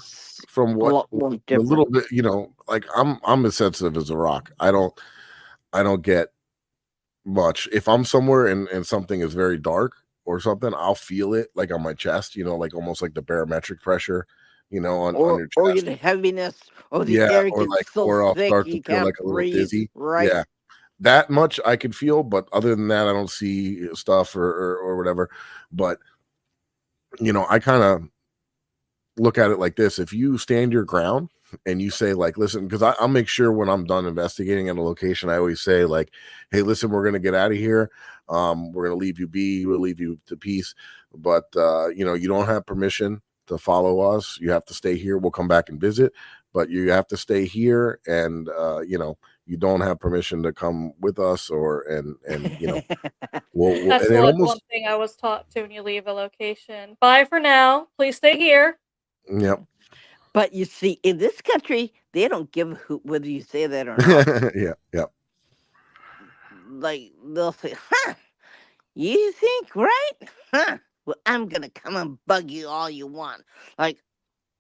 from
a
what
lot more
the little
different.
bit, like I'm as sensitive as a rock. I don't get much. If I'm somewhere and something is very dark or something, I'll feel it like on my chest, like almost like the barometric pressure, on your
Or
chest.
the heaviness, or the
Yeah,
air
or
gets
like
so
or I'll
thick
start to
you
feel
can't
like a little
breathe,
dizzy.
right?
Yeah. That much I could feel, but other than that, I don't see stuff or whatever. But I kind of look at it like this. If you stand your ground and you say, like, listen, because I'll make sure when I'm done investigating in a location, I always say, like, hey, listen, we're gonna get out of here. We're gonna leave you be, we'll leave you to peace. But you don't have permission to follow us. You have to stay here. We'll come back and visit, but you have to stay here, and you don't have permission to come with us, or and we'll
That's
and it
like one
almost.
thing I was taught to when you leave a location. "Bye for now. Please stay here."
Yep.
But you see, in this country, they don't give a hoot whether you say that or not.
Yeah, yeah,
Like they'll say, "Huh? You think, right? Huh? Well, I'm gonna come and bug you all you want." Like,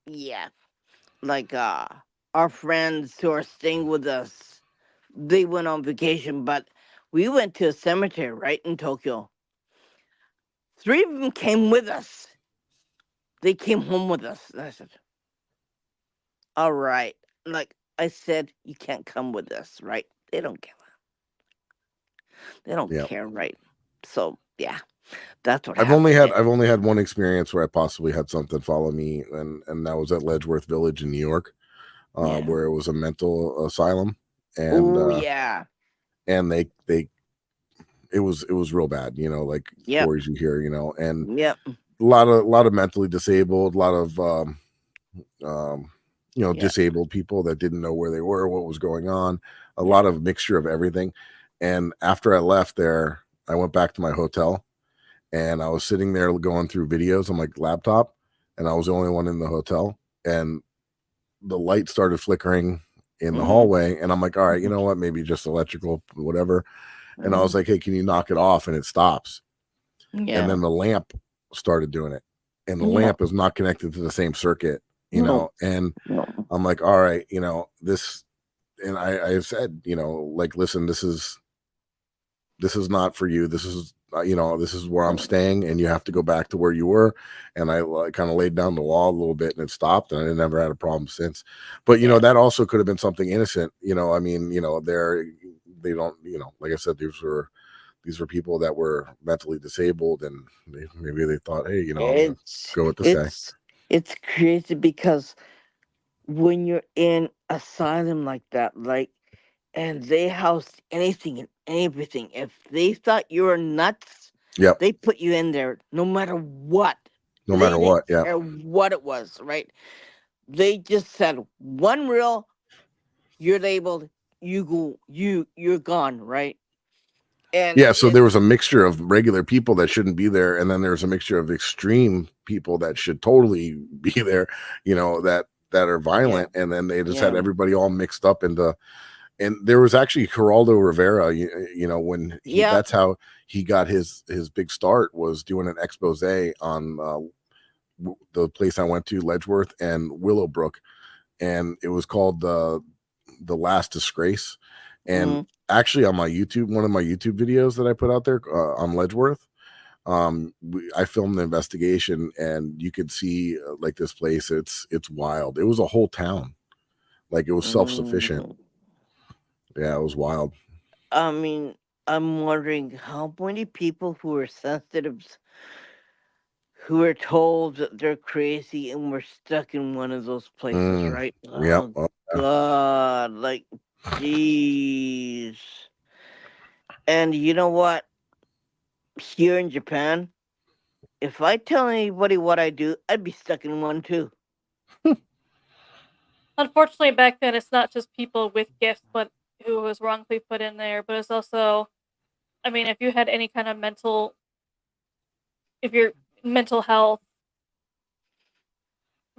yeah, like our friends who are staying with us, they went on vacation, but we went to a cemetery right in Tokyo. Three of them came with us. They came home with us. And I said, "All right." Like I said, you can't come with us, right? They don't care. They don't
yeah.
care, right? So yeah, that's what
I've only
happened.
had I've only had one experience where I possibly had something follow me, and that was at Ledgeworth Village in New York,
Yeah.
where it was a mental asylum, and
Oh
uh,
yeah.
and they it was real bad, like
Yep.
stories you hear, and
Yep.
a lot of mentally disabled, a lot of
Yeah.
disabled people that didn't know where they were, what was going on, a
Yeah.
lot of mixture of everything. And after I left there, I went back to my hotel and I was sitting there going through videos on my laptop, and I was the only one in the hotel, and the light started flickering in the
Mhm.
hallway, and I'm like, all right, you
Mhm.
know what, maybe just electrical, whatever. And I was
Mhm.
like, hey, can you knock it off? And it stops. And
Yeah.
then the lamp started doing it, and the
Yeah.
lamp is not connected to the same circuit,
No.
and
No.
I'm like, all right, this. And I said, like, listen, this is not for you. This is where I'm
No.
staying, and you have to go back to where you were. And I kind of laid down the law a little bit, and it stopped, and I never had a problem since. But
Yeah.
that also could have been something innocent. I mean, they don't, like I said, these were people that were mentally disabled, and maybe they thought, hey, I'm gonna
It's
go with this guy.
it's crazy because when you're in asylum like that, like, and they house anything and everything. If they thought you were nuts,
Yep.
they put you in there no matter what.
No
They
matter
didn't
what. Yeah.
care what it was, right? They just said one reel, you're labeled, you go, you're gone, right? And
Yeah. So there was a mixture of regular people that shouldn't be there, and then there's a mixture of extreme people that should totally be there. That are
yeah,
violent, and then they just had
yeah,
everybody all mixed up into. And there was actually Geraldo Rivera. When
yeah.
that's how he got his big start, was doing an expose on the place I went to, Ledgeworth and Willowbrook, and it was called the Last Disgrace. And
Mm.
actually, on my YouTube, one of my YouTube videos that I put out there on Ledgeworth, I filmed the investigation, and you could see like this place. It's wild. It was a whole town. Like, it was self-sufficient.
Mm.
Yeah, it was wild.
I mean, I'm wondering how many people who are sensitive, who are told that they're crazy and were stuck in one of those places,
Mm,
right?
yep.
Oh
Oh, yeah.
God, like, jeez. And you know what? Here in Japan, if I tell anybody what I do, I'd be stuck in one too.
Unfortunately, back then, it's not just people with gifts, but who was wrongfully put in there, but it's also, I mean, if you had any kind of if your mental health,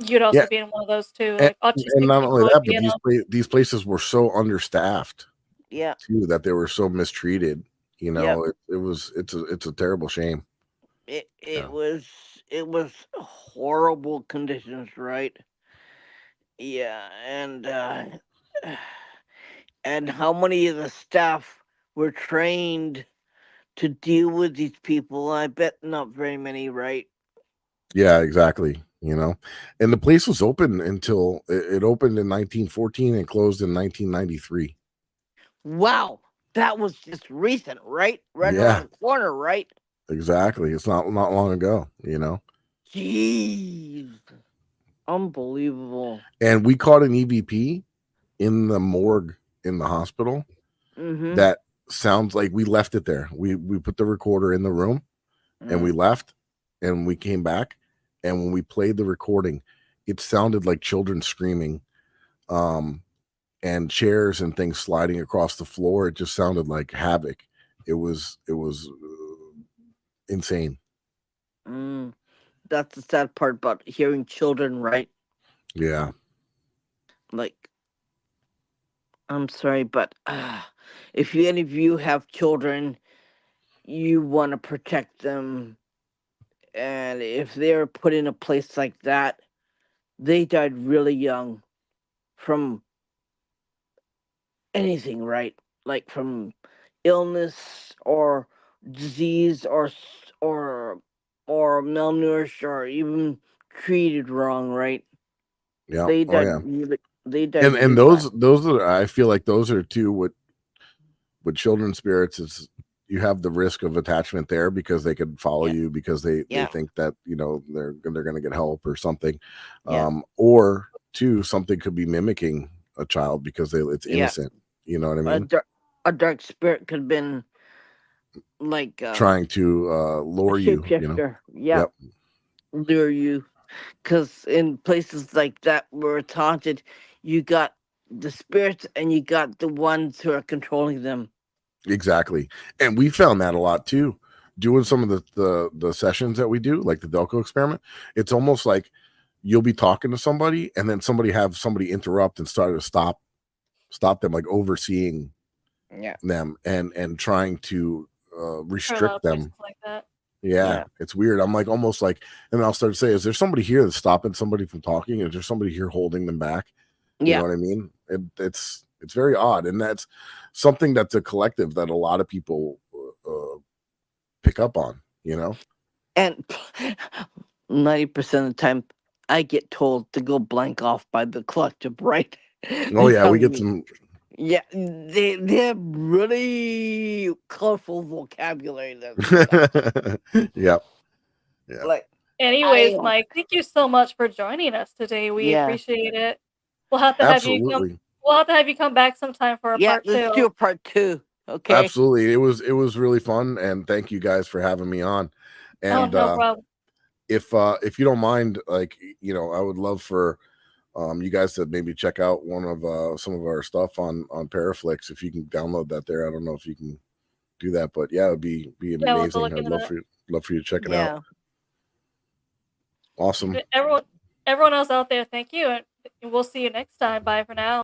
you'd
Yeah,
also be in one of those too.
and
Like
and
autistic
not
people
only
would
that,
be
but
in them.
these places were so understaffed
Yeah,
too, that they were so mistreated.
yeah.
It's a terrible shame.
It
Yeah.
it was it was horrible conditions, right? Yeah, and how many of the staff were trained to deal with these people? I bet not very many, right?
Yeah, exactly. And the place was open until it opened in 1914 and closed in 1993.
Wow, that was just recent, right? Right around
Yeah,
the corner, right?
exactly. It's not long ago.
Jeez, unbelievable.
And we caught an EVP in the morgue in the hospital
Mm-hmm.
that sounds like we left it there. We put the recorder in the room, and we
Mm.
left, and we came back, and when we played the recording, it sounded like children screaming, um and chairs and things sliding across the floor. It just sounded like havoc. It was insane.
Mm. That's the sad part about hearing children, right?
Yeah.
Like, I'm sorry, but if any of you have children, you want to protect them. And if they're put in a place like that, they died really young from anything, right? Like from illness or disease or malnourished or even treated wrong, right?
Yeah.
They
Oh
died
yeah.
really. They died
And
really fast.
those are, I feel like those are two, with children spirits, is you have the risk of attachment there, because they could follow
Yeah,
you because they
yeah,
think that they're going to get help or something,
yeah.
or two, something could be mimicking a child because it's
Yeah,
innocent. You know what I
a
mean?
dark, a dark spirit could have been like
Trying to
a
lure you.
shapeshifter. Yeah,
Yep.
lure you. Because in places like that where it's haunted, you got the spirits and you got the ones who are controlling them.
Exactly. And we found that a lot too. Doing some of the sessions that we do, like the Delco experiment, it's almost like you'll be talking to somebody, and then somebody interrupt and start to stop them, like overseeing
Yeah,
them, and trying to
For a lot
restrict
of places
them.
like that.
Yeah,
yeah,
it's weird. I'm like, almost like, and I'll start to say, is there somebody here that's stopping somebody from talking? Is there somebody here holding them back? You know
yeah.
what I mean? It's very odd, and that's something that's a collective that a lot of people pick up on.
And 90% of the time, I get told to go blank off by the collective, right?
Oh
They
yeah,
tell
we get
me,
some.
Yeah, they have really colorful vocabulary. That's what I
Yep. Yeah.
like.
Anyways,
I
Mike, thank you so much for joining us today. We
Yeah,
appreciate it. We'll have to have you come.
Absolutely.
We'll have to have you come back sometime for a
yeah.
part
Let's do
two.
a part 2. Okay.
Absolutely. It was really fun, and thank you guys for having me on.
Oh,
And
no problem.
if you don't mind, like, I would love for you guys to maybe check out one of some of our stuff on Paraflix. If you can download that there. I don't know if you can do that, but yeah, it'd be
Yeah, we'll have to
amazing.
look
I'd
into that.
love for you to check it out.
Yeah.
Awesome.
Everyone else out there, thank you, and we'll see you next time. Bye for now.